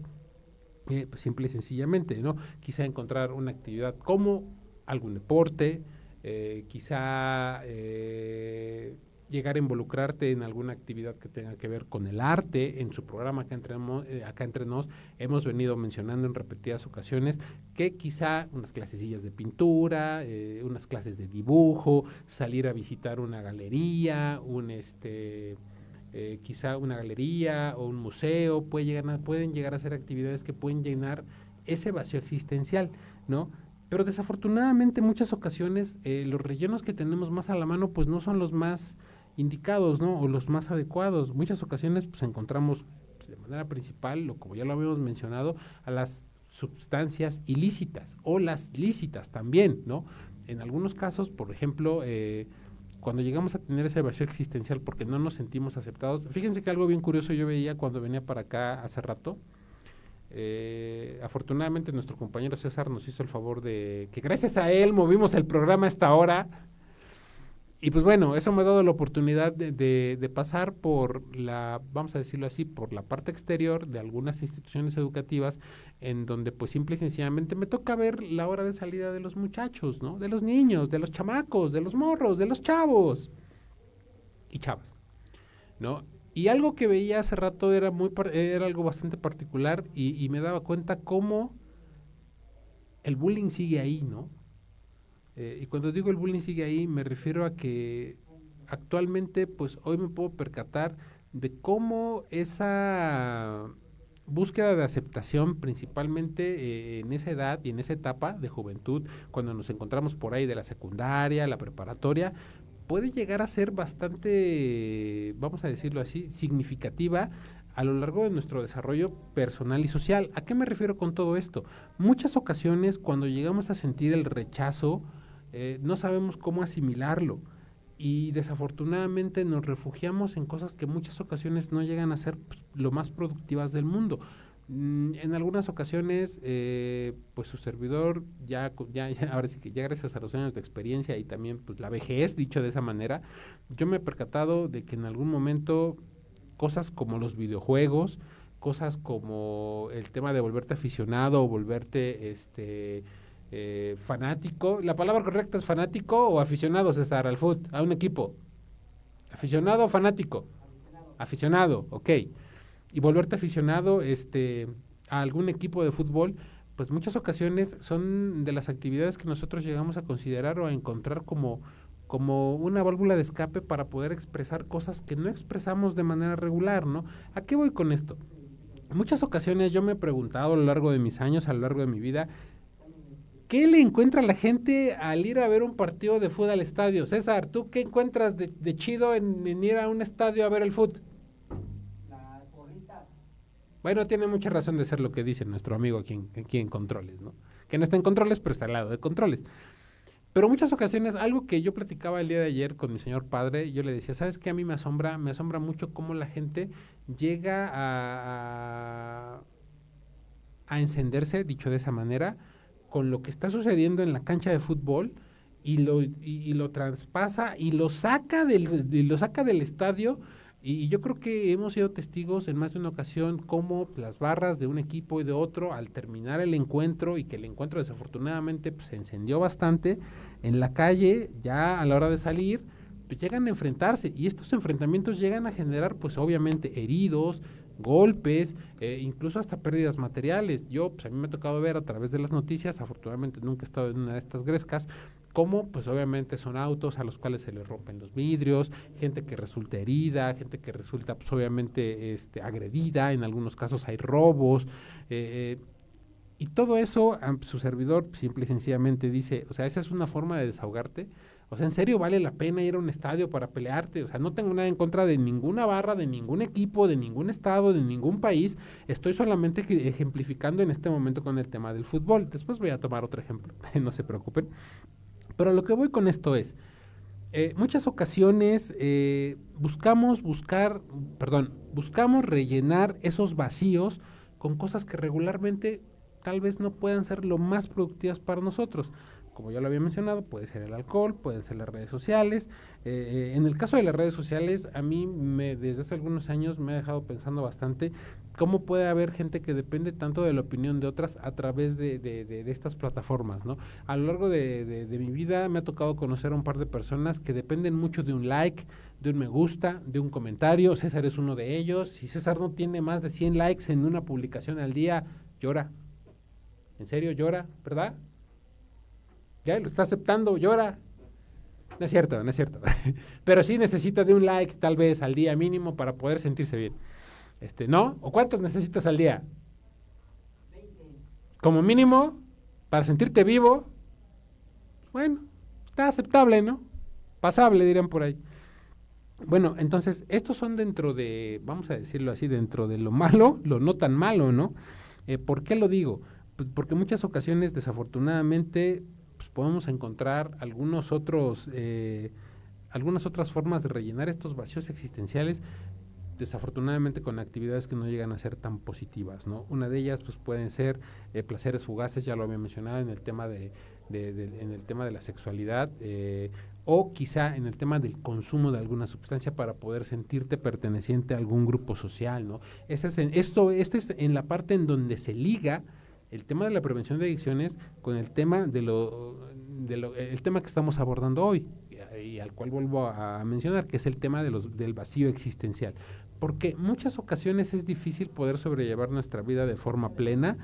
pues simple y sencillamente, ¿no? Quizá encontrar una actividad como algún deporte, quizá llegar a involucrarte en alguna actividad que tenga que ver con el arte. En su programa acá entre nos hemos venido mencionando en repetidas ocasiones que quizá unas clasecillas de pintura, unas clases de dibujo, salir a visitar una galería, quizá una galería o un museo, pueden llegar a ser actividades que pueden llenar ese vacío existencial, ¿no? Pero desafortunadamente en muchas ocasiones los rellenos que tenemos más a la mano pues no son los más indicados, ¿no? O los más adecuados. Muchas ocasiones pues encontramos pues, de manera principal, o como ya lo habíamos mencionado, a las sustancias ilícitas o las lícitas también, ¿no? En algunos casos, por ejemplo, cuando llegamos a tener ese vacío existencial porque no nos sentimos aceptados. Fíjense que algo bien curioso yo veía cuando venía para acá hace rato. Afortunadamente nuestro compañero César nos hizo el favor de que gracias a él movimos el programa a esta hora. Y pues bueno, eso me ha dado la oportunidad de pasar por vamos a decirlo así, por la parte exterior de algunas instituciones educativas en donde pues simple y sencillamente me toca ver la hora de salida de los muchachos, ¿no? De los niños, de los chamacos, de los morros, de los chavos y chavas, ¿no? Y algo que veía hace rato era algo bastante particular y me daba cuenta cómo el bullying sigue ahí, ¿no? Y cuando digo el bullying sigue ahí, me refiero a que actualmente, pues hoy me puedo percatar de cómo esa búsqueda de aceptación, principalmente en esa edad y en esa etapa de juventud, cuando nos encontramos por ahí de la secundaria, la preparatoria, puede llegar a ser bastante, vamos a decirlo así, significativa a lo largo de nuestro desarrollo personal y social. ¿A qué me refiero con todo esto? Muchas ocasiones cuando llegamos a sentir el rechazo, no sabemos cómo asimilarlo y desafortunadamente nos refugiamos en cosas que muchas ocasiones no llegan a ser pues, lo más productivas del mundo. En algunas ocasiones, pues su servidor, ahora sí que ya gracias a los años de experiencia y también pues la vejez, dicho de esa manera, yo me he percatado de que en algún momento cosas como los videojuegos, cosas como el tema de volverte aficionado o volverte fanático. ¿La palabra correcta es fanático o aficionado, César, al fútbol, a un equipo? ¿Aficionado o fanático? Aficionado, ok. Y volverte aficionado a algún equipo de fútbol, pues muchas ocasiones son de las actividades que nosotros llegamos a considerar o a encontrar como una válvula de escape para poder expresar cosas que no expresamos de manera regular, ¿no? ¿A qué voy con esto? En muchas ocasiones yo me he preguntado a lo largo de mis años, a lo largo de mi vida, ¿qué le encuentra a la gente al ir a ver un partido de fútbol al estadio? César, ¿tú qué encuentras de chido en ir a un estadio a ver el fútbol? Bueno, tiene mucha razón de ser lo que dice nuestro amigo aquí en Controles, ¿no? Que no está en Controles, pero está al lado de Controles. Pero muchas ocasiones, algo que yo platicaba el día de ayer con mi señor padre, yo le decía, ¿sabes qué? A mí me asombra mucho cómo la gente llega a encenderse, dicho de esa manera, con lo que está sucediendo en la cancha de fútbol y lo traspasa y lo saca del estadio. Y yo creo que hemos sido testigos en más de una ocasión cómo las barras de un equipo y de otro, al terminar el encuentro, y que el encuentro desafortunadamente pues, se encendió bastante, en la calle, ya a la hora de salir, pues llegan a enfrentarse y estos enfrentamientos llegan a generar pues obviamente heridos, golpes, incluso hasta pérdidas materiales. Yo, pues a mí me ha tocado ver a través de las noticias, afortunadamente nunca he estado en una de estas grescas, cómo pues obviamente son autos a los cuales se les rompen los vidrios, gente que resulta herida, gente que resulta pues obviamente agredida, en algunos casos hay robos, y todo eso, su servidor simple y sencillamente dice, o sea, esa es una forma de desahogarte. O sea, ¿en serio vale la pena ir a un estadio para pelearte? O sea, no tengo nada en contra de ninguna barra, de ningún equipo, de ningún estado, de ningún país. Estoy solamente ejemplificando en este momento con el tema del fútbol. Después voy a tomar otro ejemplo, no se preocupen. Pero lo que voy con esto es, muchas ocasiones buscamos rellenar esos vacíos con cosas que regularmente tal vez no puedan ser lo más productivas para nosotros. Como ya lo había mencionado, puede ser el alcohol, pueden ser las redes sociales. En el caso de las redes sociales, a mí desde hace algunos años me ha dejado pensando bastante cómo puede haber gente que depende tanto de la opinión de otras a través de estas plataformas, ¿no? A lo largo de mi vida me ha tocado conocer a un par de personas que dependen mucho de un like, de un me gusta, de un comentario. César es uno de ellos. Si César no tiene más de 100 likes en una publicación al día, llora. ¿En serio llora? ¿Verdad? Ya lo está aceptando, llora. No es cierto, no es cierto. Pero sí necesita de un like tal vez al día mínimo para poder sentirse bien. ¿No? ¿O cuántos necesitas al día? 20. Como mínimo, para sentirte vivo. Bueno, está aceptable, ¿no? Pasable, dirán por ahí. Bueno, entonces, estos son dentro de, vamos a decirlo así, dentro de lo malo, lo no tan malo, ¿no? ¿Por qué lo digo? Pues porque en muchas ocasiones, desafortunadamente, pues podemos encontrar algunas otras formas de rellenar estos vacíos existenciales, desafortunadamente con actividades que no llegan a ser tan positivas, ¿no? Una de ellas, pues pueden ser placeres fugaces, ya lo había mencionado en el tema en el tema de la sexualidad, o quizá en el tema del consumo de alguna sustancia para poder sentirte perteneciente a algún grupo social, ¿no? Este es en la parte en donde se liga el tema de la prevención de adicciones con el tema el tema que estamos abordando hoy y al cual vuelvo a mencionar, que es el tema del vacío existencial. Porque muchas ocasiones es difícil poder sobrellevar nuestra vida de forma plena,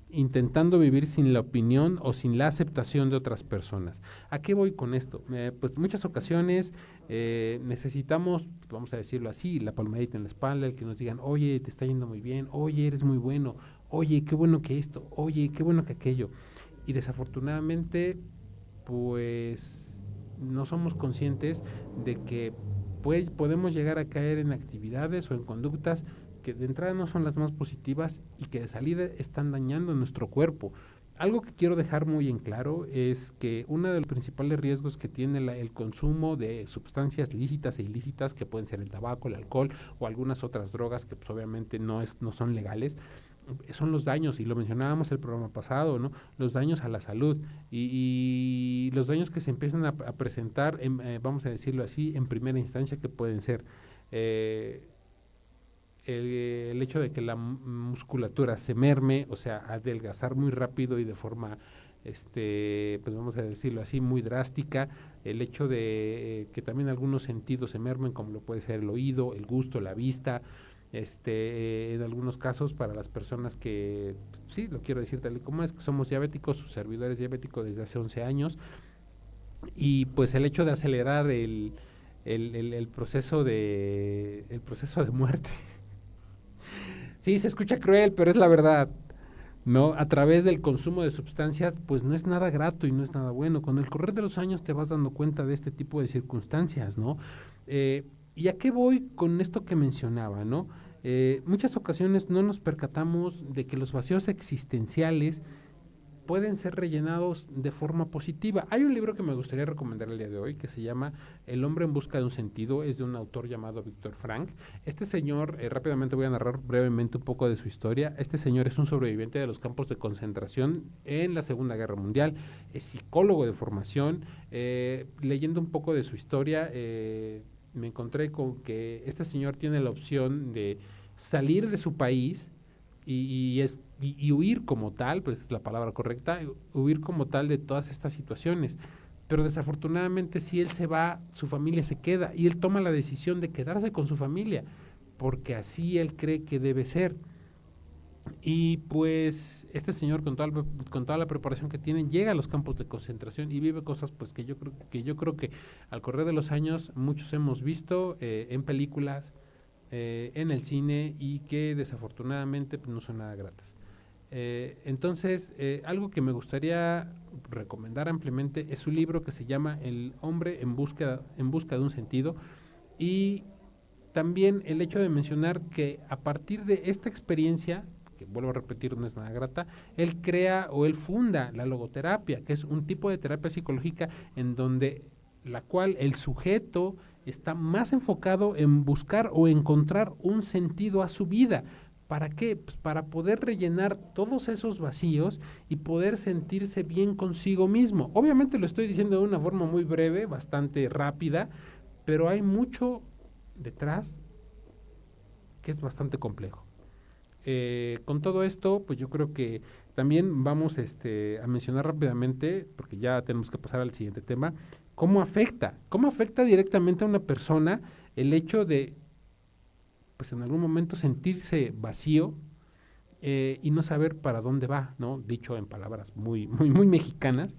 intentando vivir sin la opinión o sin la aceptación de otras personas. ¿A qué voy con esto? Pues muchas ocasiones necesitamos, vamos a decirlo así, la palmadita en la espalda, el que nos digan, oye, te está yendo muy bien, oye, eres muy bueno, oye, qué bueno que esto, oye, qué bueno que aquello. Y desafortunadamente, pues no somos conscientes de que podemos llegar a caer en actividades o en conductas que de entrada no son las más positivas y que de salida están dañando nuestro cuerpo. Algo que quiero dejar muy en claro es que uno de los principales riesgos que tiene el consumo de sustancias lícitas e ilícitas, que pueden ser el tabaco, el alcohol o algunas otras drogas que pues, obviamente no son legales, son los daños, y lo mencionábamos el programa pasado, ¿no? Los daños a la salud y los daños que se empiezan a presentar, vamos a decirlo así, en primera instancia, que pueden ser el hecho de que la musculatura se merme, o sea, adelgazar muy rápido y de forma, pues vamos a decirlo así, muy drástica, el hecho de que también algunos sentidos se mermen, como lo puede ser el oído, el gusto, la vista, en algunos casos para las personas que, sí, lo quiero decir tal y como es, que somos diabéticos, su servidor es diabético desde hace 11 años, y pues el hecho de acelerar el proceso el proceso de muerte. Sí, se escucha cruel, pero es la verdad, ¿no? A través del consumo de sustancias, pues no es nada grato y no es nada bueno. Con el correr de los años te vas dando cuenta de este tipo de circunstancias, ¿no? ¿Y a qué voy con esto que mencionaba, no? Muchas ocasiones no nos percatamos de que los vacíos existenciales pueden ser rellenados de forma positiva. Hay un libro que me gustaría recomendar el día de hoy que se llama El hombre en busca de un sentido, es de un autor llamado Víctor Frank. Este señor, rápidamente voy a narrar brevemente un poco de su historia. Este señor es un sobreviviente de los campos de concentración en la Segunda Guerra Mundial, es psicólogo de formación. Leyendo un poco de su historia, me encontré con que este señor tiene la opción de salir de su país y huir como tal, pues es la palabra correcta, huir como tal de todas estas situaciones. pero desafortunadamente si él se va, su familia se queda y él toma la decisión de quedarse con su familia, porque así él cree que debe ser. Y pues este señor con toda la preparación que tiene llega a los campos de concentración y vive cosas pues que yo creo que al correr de los años muchos hemos visto en películas, en el cine y que desafortunadamente pues, no son nada gratas. Entonces, algo que me gustaría recomendar ampliamente es su libro que se llama El hombre en busca de un sentido, y también el hecho de mencionar que a partir de esta experiencia, que vuelvo a repetir, no es nada grata, él crea o él funda la logoterapia, que es un tipo de terapia psicológica en donde la cual el sujeto está más enfocado en buscar o encontrar un sentido a su vida. ¿Para qué? Pues para poder rellenar todos esos vacíos y poder sentirse bien consigo mismo. Obviamente lo estoy diciendo de una forma muy breve, bastante rápida, pero hay mucho detrás que es bastante complejo. Con todo esto, pues yo creo que también vamos a mencionar rápidamente, porque ya tenemos que pasar al siguiente tema, cómo afecta directamente a una persona el hecho de, pues en algún momento sentirse vacío y no saber para dónde va, ¿no? Dicho en palabras muy mexicanas,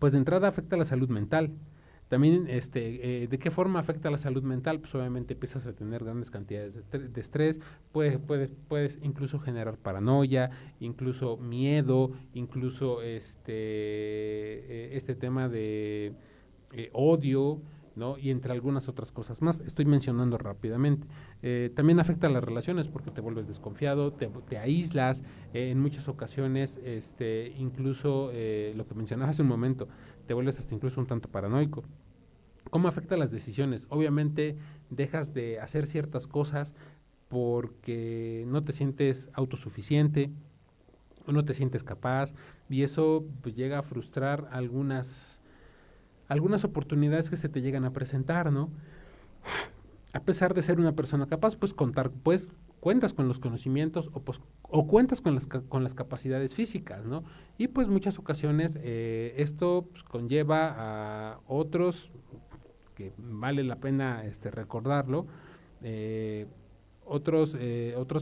pues de entrada afecta a la salud mental. También, ¿de qué forma afecta la salud mental? Pues obviamente empiezas a tener grandes cantidades de estrés, puedes incluso generar paranoia, incluso miedo, incluso este tema de odio, ¿no? Y entre algunas otras cosas más. Estoy mencionando rápidamente. También afecta a las relaciones porque te vuelves desconfiado, te aíslas, en muchas ocasiones, incluso lo que mencionabas hace un momento, te vuelves hasta incluso un tanto paranoico. ¿Cómo afecta las decisiones? Obviamente dejas de hacer ciertas cosas porque no te sientes autosuficiente o no te sientes capaz, y eso pues, llega a frustrar algunas oportunidades que se te llegan a presentar, ¿no? A pesar de ser una persona capaz, pues cuentas con los conocimientos o cuentas con las capacidades físicas, ¿no? Y pues muchas ocasiones esto pues, conlleva a otros que vale la pena recordarlo, otros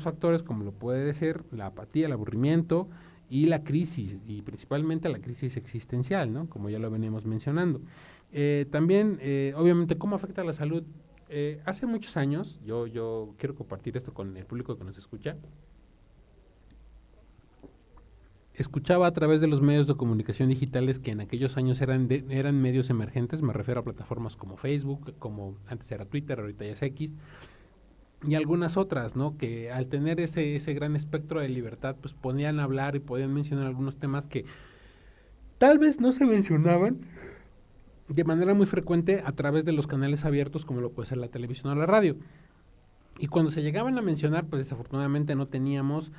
factores como lo puede ser la apatía, el aburrimiento y la crisis, y principalmente la crisis existencial, ¿no? Como ya lo veníamos mencionando. También, obviamente, ¿cómo afecta a la salud? Hace muchos años, yo quiero compartir esto con el público que nos escucha, escuchaba a través de los medios de comunicación digitales que en aquellos años eran medios emergentes, me refiero a plataformas como Facebook, como antes era Twitter, ahorita ya es X, y algunas otras, ¿no? Que al tener ese gran espectro de libertad, pues podían hablar y podían mencionar algunos temas que tal vez no se mencionaban de manera muy frecuente a través de los canales abiertos como lo puede ser la televisión o la radio. Y cuando se llegaban a mencionar, pues desafortunadamente no teníamos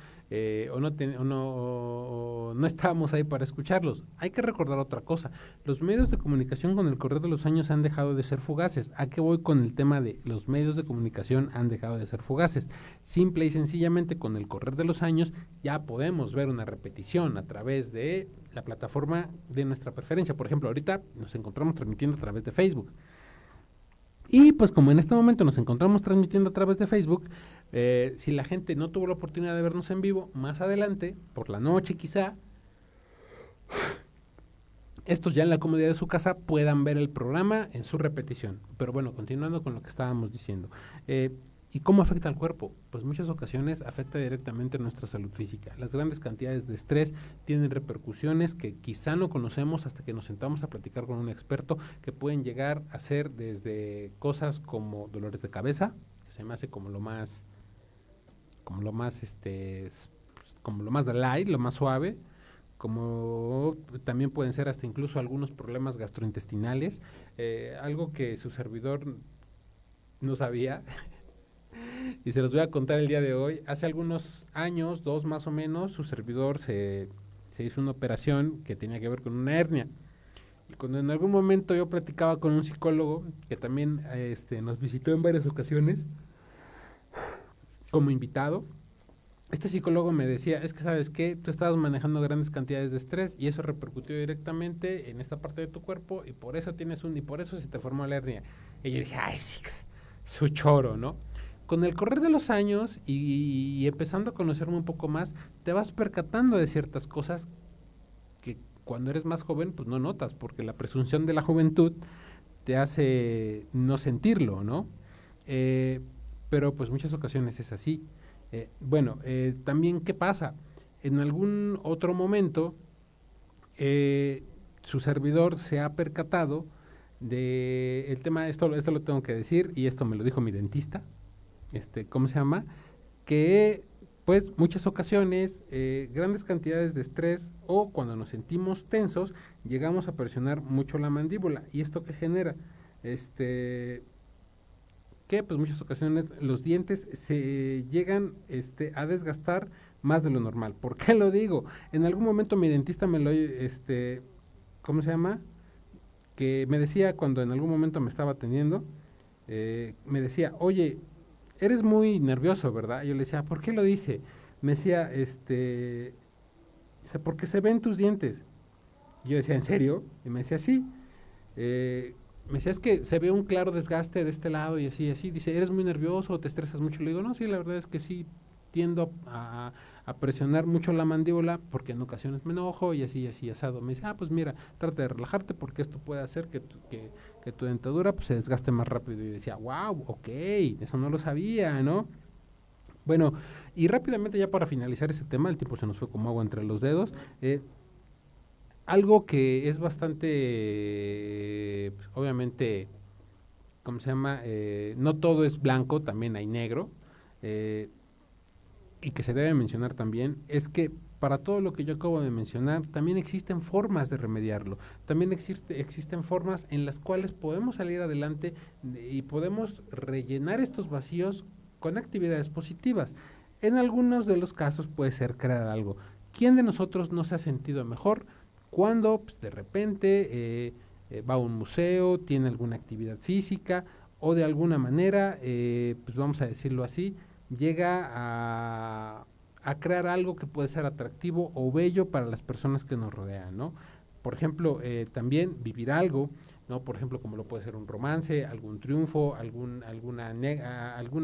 o no estábamos ahí para escucharlos. Hay que recordar otra cosa. Los medios de comunicación con el correr de los años han dejado de ser fugaces. ¿A qué voy con el tema de los medios de comunicación han dejado de ser fugaces? Simple y sencillamente con el correr de los años ya podemos ver una repetición a través de la plataforma de nuestra preferencia. Por ejemplo, ahorita nos encontramos transmitiendo a través de Facebook. Y pues como en este momento nos encontramos transmitiendo a través de Facebook, si la gente no tuvo la oportunidad de vernos en vivo, más adelante, por la noche quizá, estos ya en la comodidad de su casa puedan ver el programa en su repetición. Pero bueno, continuando con lo que estábamos diciendo. ¿Y cómo afecta al cuerpo? Pues muchas ocasiones afecta directamente a nuestra salud física. Las grandes cantidades de estrés tienen repercusiones que quizá no conocemos hasta que nos sentamos a platicar con un experto, que pueden llegar a ser desde cosas como dolores de cabeza, que se me hace como lo más light, lo más suave, como también pueden ser hasta incluso algunos problemas gastrointestinales, algo que su servidor no sabía. Y se los voy a contar el día de hoy. Hace algunos años, 2 más o menos, su servidor se hizo una operación que tenía que ver con una hernia. Y cuando en algún momento yo platicaba con un psicólogo que también nos visitó en varias ocasiones como invitado, este psicólogo me decía, es que sabes qué, tú estabas manejando grandes cantidades de estrés y eso repercutió directamente en esta parte de tu cuerpo y por eso y por eso se te formó la hernia. Y yo dije, ay, sí, su choro, ¿no? Con el correr de los años y empezando a conocerme un poco más, te vas percatando de ciertas cosas que cuando eres más joven, pues no notas, porque la presunción de la juventud te hace no sentirlo, ¿no? Eh, pero pues muchas ocasiones es así. También, ¿qué pasa? En algún otro momento, su servidor se ha percatado de el tema, esto lo tengo que decir, y esto me lo dijo mi dentista, ¿cómo se llama? Que pues muchas ocasiones, grandes cantidades de estrés o cuando nos sentimos tensos, llegamos a presionar mucho la mandíbula. ¿Y esto qué genera? Que pues muchas ocasiones los dientes se llegan a desgastar más de lo normal. ¿Por qué lo digo? En algún momento mi dentista me lo, ¿cómo se llama? Que me decía cuando en algún momento me estaba atendiendo, me decía, oye, eres muy nervioso, ¿verdad? Yo le decía, ¿por qué lo dice? Me decía, porque se ven tus dientes. Y yo decía, ¿en serio? Y me decía, sí. Me decía, es que se ve un claro desgaste de este lado y así, así. Dice, ¿eres muy nervioso o te estresas mucho? Le digo, no, sí, la verdad es que sí, tiendo a presionar mucho la mandíbula porque en ocasiones me enojo y así, así, asado. Me dice, pues mira, trata de relajarte porque esto puede hacer que tu dentadura pues, se desgaste más rápido. Y decía, wow, ok, eso no lo sabía, ¿no? Bueno, y rápidamente ya para finalizar ese tema, el tiempo se nos fue como agua entre los dedos. Algo que es bastante, pues, obviamente, ¿cómo se llama? No todo es blanco, también hay negro. Eh, y que se debe mencionar también, es que para todo lo que yo acabo de mencionar, también existen formas de remediarlo. También existen formas en las cuales podemos salir adelante y podemos rellenar estos vacíos con actividades positivas. En algunos de los casos puede ser crear algo. ¿Quién de nosotros no se ha sentido mejor cuando pues, de repente va a un museo, tiene alguna actividad física o de alguna manera, pues vamos a decirlo así, llega a crear algo que puede ser atractivo o bello para las personas que nos rodean, ¿no? Por ejemplo, también vivir algo, ¿no? Por ejemplo, como lo puede ser un romance, algún triunfo, alguna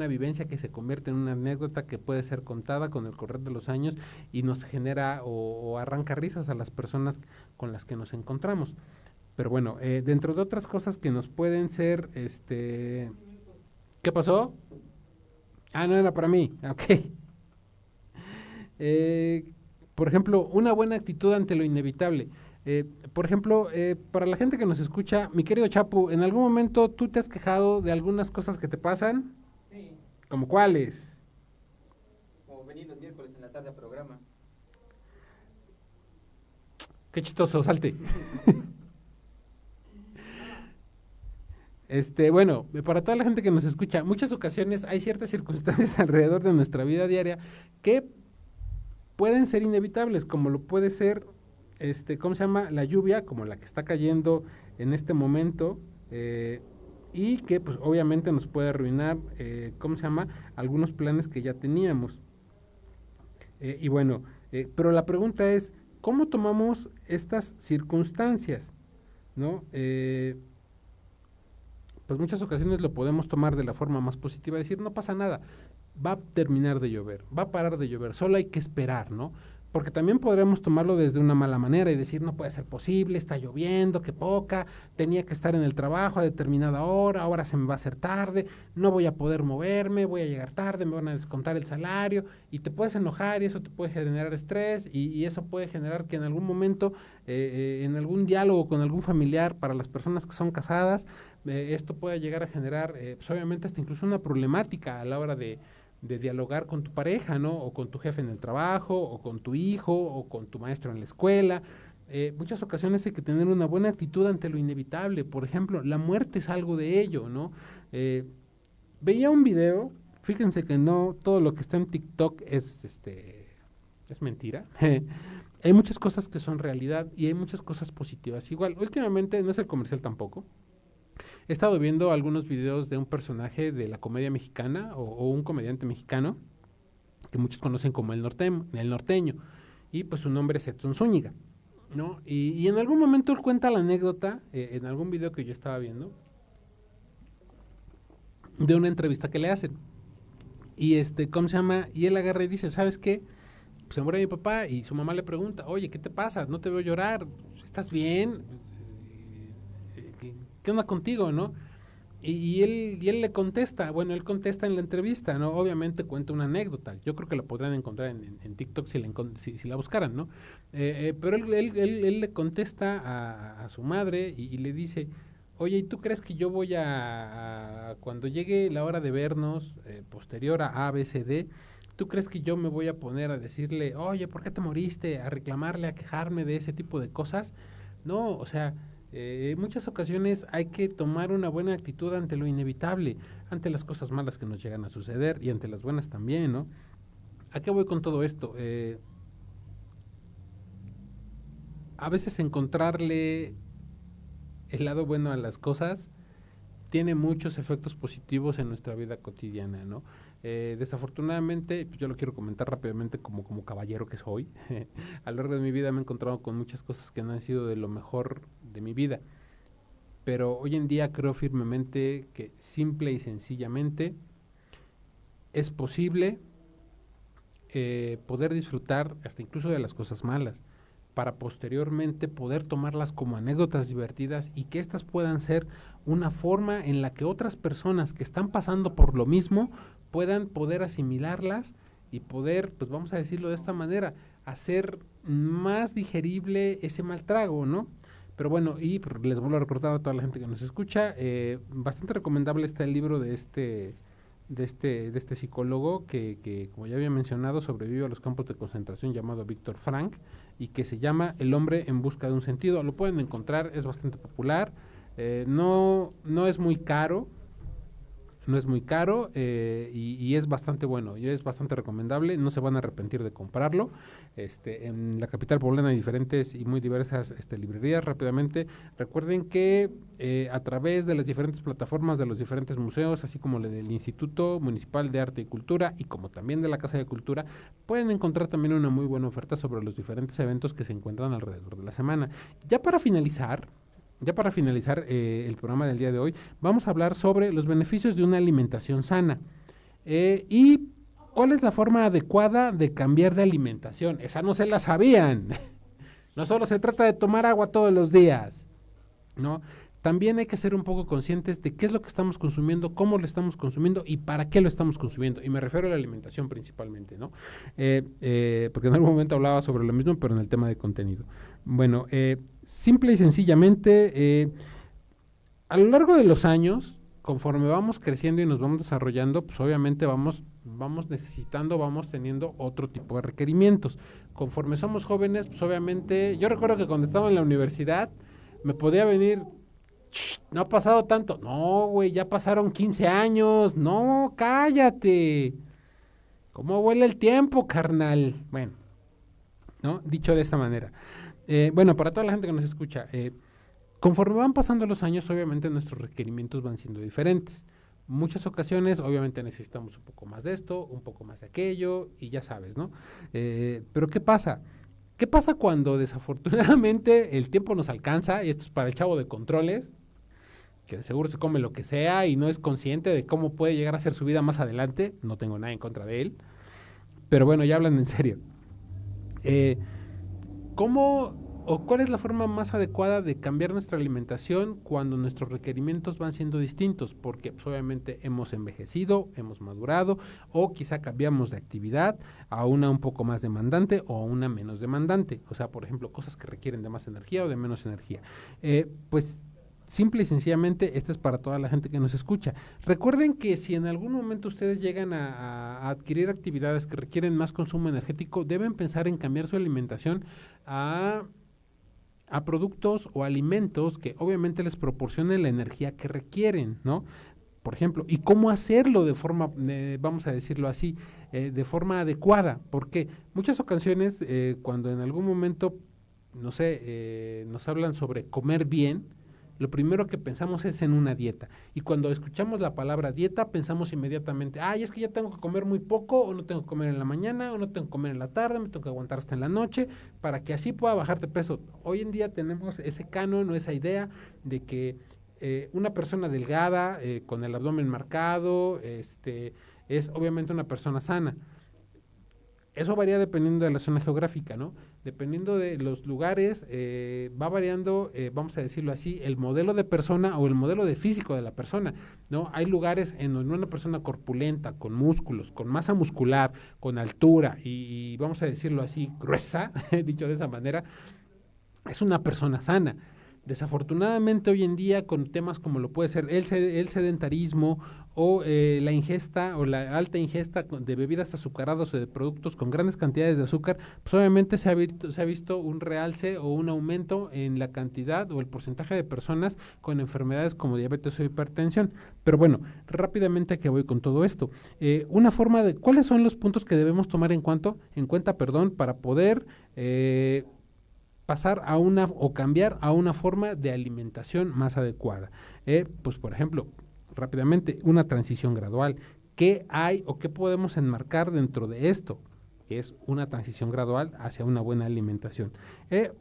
vivencia que se convierte en una anécdota que puede ser contada con el correr de los años y nos genera o arranca risas a las personas con las que nos encontramos. Pero bueno, dentro de otras cosas que nos pueden ser, ¿qué pasó? No era para mí, ok. Por ejemplo, una buena actitud ante lo inevitable. Por ejemplo, para la gente que nos escucha, mi querido Chapu, ¿en algún momento tú te has quejado de algunas cosas que te pasan? Sí, ¿Como cuáles? como venir los miércoles en la tarde a programa. Qué chistoso, salte. Para toda la gente que nos escucha, muchas ocasiones hay ciertas circunstancias alrededor de nuestra vida diaria que pueden ser inevitables, como lo puede ser, ¿cómo se llama? La lluvia, como la que está cayendo en este momento, y que pues obviamente nos puede arruinar, ¿cómo se llama? Algunos planes que ya teníamos. Pero la pregunta es, ¿cómo tomamos estas circunstancias? ¿No? Pues muchas ocasiones lo podemos tomar de la forma más positiva, decir, no pasa nada, va a terminar de llover, va a parar de llover, solo hay que esperar, ¿no? Porque también podríamos tomarlo desde una mala manera y decir, no puede ser posible, está lloviendo, qué poca, tenía que estar en el trabajo a determinada hora, ahora se me va a hacer tarde, no voy a poder moverme, voy a llegar tarde, me van a descontar el salario, y te puedes enojar y eso te puede generar estrés y eso puede generar que en algún momento, en algún diálogo con algún familiar, para las personas que son casadas, esto puede llegar a generar, pues obviamente hasta incluso una problemática a la hora de dialogar con tu pareja, ¿no? O con tu jefe en el trabajo, o con tu hijo, o con tu maestro en la escuela. Muchas ocasiones hay que tener una buena actitud ante lo inevitable. Por ejemplo, la muerte es algo de ello, ¿no? Veía un video, fíjense que no todo lo que está en TikTok es mentira. Hay muchas cosas que son realidad y hay muchas cosas positivas. Igual, últimamente no es el comercial tampoco. He estado viendo algunos videos de un personaje de la comedia mexicana o un comediante mexicano que muchos conocen como el norteño, y pues su nombre es Edson Zúñiga, ¿no? Y en algún momento él cuenta la anécdota, en algún video que yo estaba viendo, de una entrevista que le hacen. Y ¿cómo se llama? Y él agarra y dice, ¿sabes qué? Se muere mi papá y su mamá le pregunta, oye, ¿qué te pasa? No te veo llorar, ¿estás bien? ¿Qué onda contigo, no? Y él le contesta, bueno, él contesta en la entrevista, ¿no? Obviamente cuenta una anécdota, yo creo que la podrán encontrar en TikTok si la buscaran, ¿no? Pero él le contesta a su madre y le dice, oye, ¿y tú crees que yo voy cuando llegue la hora de vernos, posterior a ABCD, tú crees que yo me voy a poner a decirle, oye, ¿por qué te moriste? A reclamarle, a quejarme de ese tipo de cosas? No, o sea, en muchas ocasiones hay que tomar una buena actitud ante lo inevitable, ante las cosas malas que nos llegan a suceder y ante las buenas también, ¿no? ¿A qué voy con todo esto? A veces encontrarle el lado bueno a las cosas tiene muchos efectos positivos en nuestra vida cotidiana, ¿no? Desafortunadamente, pues yo lo quiero comentar rápidamente como caballero que soy. A lo largo de mi vida me he encontrado con muchas cosas que no han sido de lo mejor de mi vida. Pero hoy en día creo firmemente que simple y sencillamente es posible poder disfrutar hasta incluso de las cosas malas, para posteriormente poder tomarlas como anécdotas divertidas y que éstas puedan ser una forma en la que otras personas que están pasando por lo mismo puedan poder asimilarlas y poder, pues vamos a decirlo de esta manera, hacer más digerible ese mal trago, ¿no? Pero bueno, y les vuelvo a recordar a toda la gente que nos escucha, bastante recomendable está el libro de este psicólogo que, como ya había mencionado, sobrevive a los campos de concentración, llamado Víctor Frank, y que se llama El hombre en busca de un sentido. Lo pueden encontrar, es bastante popular, no es muy caro, y es bastante bueno, y es bastante recomendable, no se van a arrepentir de comprarlo. En la capital poblana hay diferentes y muy diversas librerías. Rápidamente, recuerden que a través de las diferentes plataformas de los diferentes museos, así como del Instituto Municipal de Arte y Cultura, y como también de la Casa de Cultura, pueden encontrar también una muy buena oferta sobre los diferentes eventos que se encuentran alrededor de la semana. Ya para finalizar el programa del día de hoy, vamos a hablar sobre los beneficios de una alimentación sana y cuál es la forma adecuada de cambiar de alimentación. Esa no se la sabían. No solo se trata de tomar agua todos los días, ¿no? También hay que ser un poco conscientes de qué es lo que estamos consumiendo, cómo lo estamos consumiendo y para qué lo estamos consumiendo. Y me refiero a la alimentación principalmente, ¿no? Porque en algún momento hablaba sobre lo mismo, pero en el tema de contenido. Bueno, simple y sencillamente, a lo largo de los años, conforme vamos creciendo y nos vamos desarrollando, pues obviamente vamos teniendo otro tipo de requerimientos. Conforme somos jóvenes, pues obviamente, yo recuerdo que cuando estaba en la universidad, me podía venir, no ha pasado tanto, no, güey, ya pasaron 15 años, no, cállate, ¿cómo vuela el tiempo, carnal? Bueno, ¿no? Dicho de esta manera. Bueno, para toda la gente que nos escucha, conforme van pasando los años, obviamente nuestros requerimientos van siendo diferentes. Muchas ocasiones, obviamente necesitamos un poco más de esto, un poco más de aquello, y ya sabes, ¿no? Pero ¿qué pasa? ¿Qué pasa cuando desafortunadamente el tiempo nos alcanza? Y esto es para el chavo de controles, que de seguro se come lo que sea y no es consciente de cómo puede llegar a ser su vida más adelante. No tengo nada en contra de él. Pero bueno, ya hablan en serio. ¿Cuál es la forma más adecuada de cambiar nuestra alimentación cuando nuestros requerimientos van siendo distintos? Porque pues, obviamente hemos envejecido, hemos madurado, o quizá cambiamos de actividad a una un poco más demandante o a una menos demandante. O sea, por ejemplo, cosas que requieren de más energía o de menos energía. Pues simple y sencillamente, esto es para toda la gente que nos escucha. Recuerden que si en algún momento ustedes llegan a adquirir actividades que requieren más consumo energético, deben pensar en cambiar su alimentación a productos o alimentos que obviamente les proporcionen la energía que requieren, ¿no? Por ejemplo, y cómo hacerlo de forma, vamos a decirlo así, de forma adecuada, porque muchas ocasiones cuando en algún momento, no sé, nos hablan sobre comer bien, lo primero que pensamos es en una dieta. Y cuando escuchamos la palabra dieta, pensamos inmediatamente, ay, es que ya tengo que comer muy poco, o no tengo que comer en la mañana, o no tengo que comer en la tarde, me tengo que aguantar hasta en la noche, para que así pueda bajar de peso. Hoy en día tenemos ese canon o esa idea de que una persona delgada, con el abdomen marcado, es obviamente una persona sana. Eso varía dependiendo de la zona geográfica, ¿no? Dependiendo de los lugares, va variando, vamos a decirlo así, el modelo de persona o el modelo de físico de la persona, ¿no? Hay lugares en donde una persona corpulenta, con músculos, con masa muscular, con altura y vamos a decirlo así, gruesa, dicho de esa manera, es una persona sana. Desafortunadamente hoy en día con temas como lo puede ser el sedentarismo o la ingesta o la alta ingesta de bebidas azucaradas o de productos con grandes cantidades de azúcar, pues obviamente se ha visto un realce o un aumento en la cantidad o el porcentaje de personas con enfermedades como diabetes o hipertensión. Pero bueno, rápidamente que voy con todo esto. Una forma de, ¿cuáles son los puntos que debemos tomar en cuenta, para poder pasar a una o cambiar a una forma de alimentación más adecuada? Pues por ejemplo, rápidamente, una transición gradual. ¿Qué hay o qué podemos enmarcar dentro de esto? Es una transición gradual hacia una buena alimentación.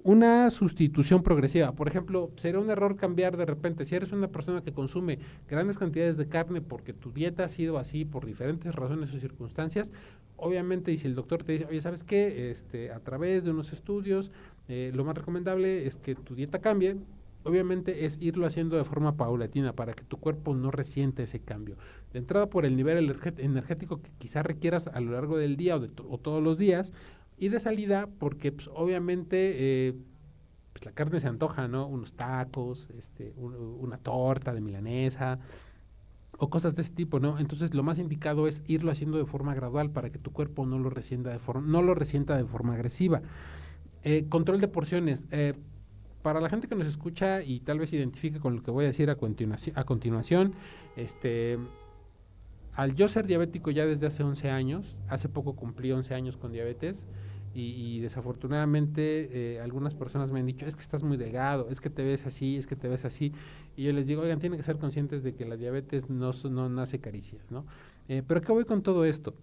Una sustitución progresiva. Por ejemplo, sería un error cambiar de repente. Si eres una persona que consume grandes cantidades de carne porque tu dieta ha sido así por diferentes razones o circunstancias, obviamente, y si el doctor te dice, oye, ¿sabes qué? A través de unos estudios, lo más recomendable es que tu dieta cambie. Obviamente es irlo haciendo de forma paulatina para que tu cuerpo no resiente ese cambio. De entrada por el nivel energético que quizás requieras a lo largo del día o todos los días. Y de salida porque pues, obviamente pues, la carne se antoja, ¿no? Unos tacos, una torta de milanesa o cosas de ese tipo, ¿no? Entonces lo más indicado es irlo haciendo de forma gradual para que tu cuerpo no lo resienta de forma agresiva. Control de porciones. Para la gente que nos escucha y tal vez identifique con lo que voy a decir a continuación, al yo ser diabético ya desde hace 11 años, hace poco cumplí 11 años con diabetes y desafortunadamente algunas personas me han dicho, es que estás muy delgado, es que te ves así, es que te ves así, y yo les digo, oigan, tienen que ser conscientes de que la diabetes no nace caricias, ¿no? Pero ¿qué voy con todo esto?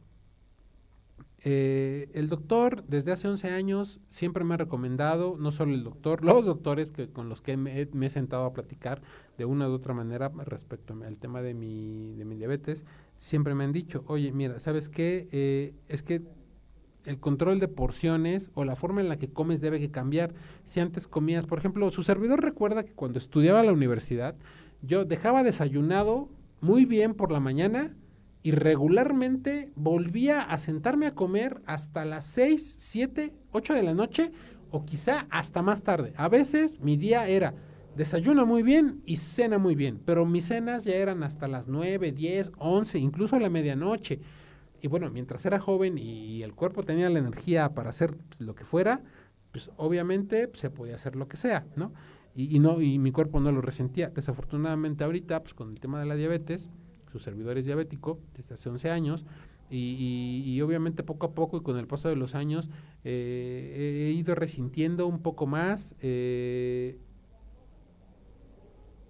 El doctor desde hace 11 años siempre me ha recomendado, no solo el doctor, los doctores con los que me he sentado a platicar de una u otra manera respecto al tema de mi diabetes, siempre me han dicho, oye, mira, ¿sabes qué? Es que el control de porciones o la forma en la que comes debe que cambiar. Si antes comías, por ejemplo, su servidor recuerda que cuando estudiaba en la universidad, yo dejaba desayunado muy bien por la mañana y regularmente volvía a sentarme a comer hasta las 6, 7, 8 de la noche o quizá hasta más tarde. A veces mi día era desayuno muy bien y cena muy bien, pero mis cenas ya eran hasta las 9, 10, 11, incluso a la medianoche. Y bueno, mientras era joven y el cuerpo tenía la energía para hacer lo que fuera, pues obviamente se podía hacer lo que sea, ¿no? Y mi cuerpo no lo resentía. Desafortunadamente ahorita, pues con el tema de la diabetes, su servidor es diabético desde hace 11 años y obviamente poco a poco y con el paso de los años he ido resintiendo un poco más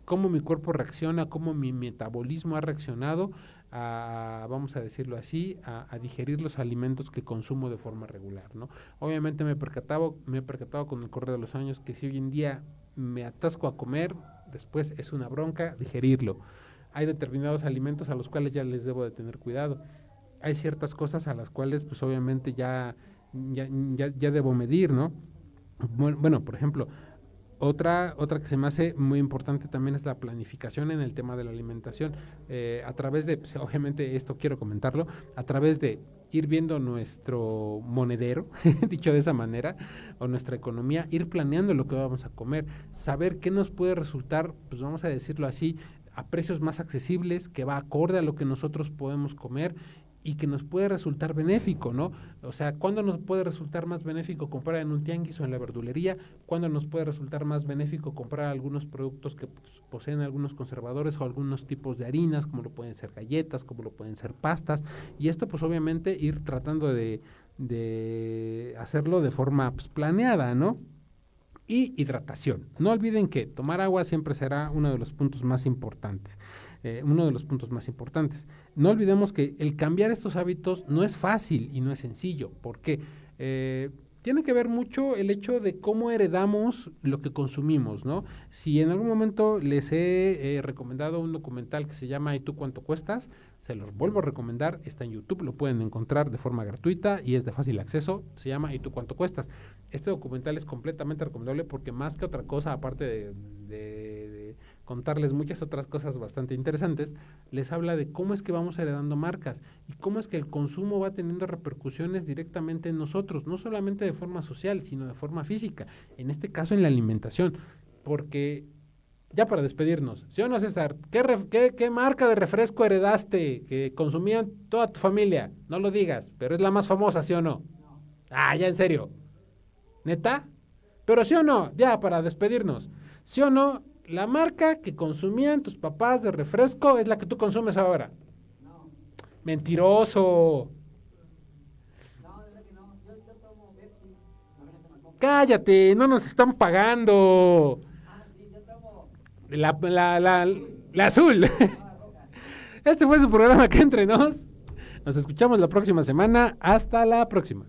cómo mi cuerpo reacciona, cómo mi metabolismo ha reaccionado vamos a decirlo así, a digerir los alimentos que consumo de forma regular, ¿no? Obviamente me he percatado con el correr de los años que si hoy en día me atasco a comer, después es una bronca digerirlo. Hay determinados alimentos a los cuales ya les debo de tener cuidado. Hay ciertas cosas a las cuales pues obviamente ya debo medir, ¿no? Bueno, por ejemplo, otra que se me hace muy importante también es la planificación en el tema de la alimentación. A través de, pues, obviamente esto quiero comentarlo, a través de ir viendo nuestro monedero, dicho de esa manera, o nuestra economía, ir planeando lo que vamos a comer, saber qué nos puede resultar, pues vamos a decirlo así, a precios más accesibles, que va acorde a lo que nosotros podemos comer y que nos puede resultar benéfico, ¿no? O sea, ¿cuándo nos puede resultar más benéfico comprar en un tianguis o en la verdulería? ¿Cuándo nos puede resultar más benéfico comprar algunos productos que pues, poseen algunos conservadores o algunos tipos de harinas, como lo pueden ser galletas, como lo pueden ser pastas? Y esto, pues obviamente, ir tratando de hacerlo de forma pues, planeada, ¿no? y hidratación. No olviden que tomar agua siempre será uno de los puntos más importantes. No olvidemos que el cambiar estos hábitos no es fácil y no es sencillo. ¿Por qué? Tiene que ver mucho el hecho de cómo heredamos lo que consumimos, ¿no? Si en algún momento les he recomendado un documental que se llama ¿Y tú cuánto cuestas? Se los vuelvo a recomendar, está en YouTube, lo pueden encontrar de forma gratuita y es de fácil acceso, se llama ¿Y tú cuánto cuestas? Este documental es completamente recomendable porque más que otra cosa, aparte de contarles muchas otras cosas bastante interesantes, les habla de cómo es que vamos heredando marcas y cómo es que el consumo va teniendo repercusiones directamente en nosotros, no solamente de forma social, sino de forma física, en este caso en la alimentación, porque ya para despedirnos, ¿sí o no, César? ¿Qué marca de refresco heredaste que consumían toda tu familia? No lo digas, pero es la más famosa, ¿sí o no? Ah, ya en serio. ¿Neta? Pero ¿sí o no? Ya para despedirnos, ¿sí o no? La marca que consumían tus papás de refresco es la que tú consumes ahora. No, Mentiroso. no, de verdad que no. Yo tomo Pepsi. A ver, se me antoja. Cállate, no nos están pagando. Ah, sí, yo tomo La azul. roja. Este fue su programa Acá Entre Nos. Nos escuchamos la próxima semana. Hasta la próxima.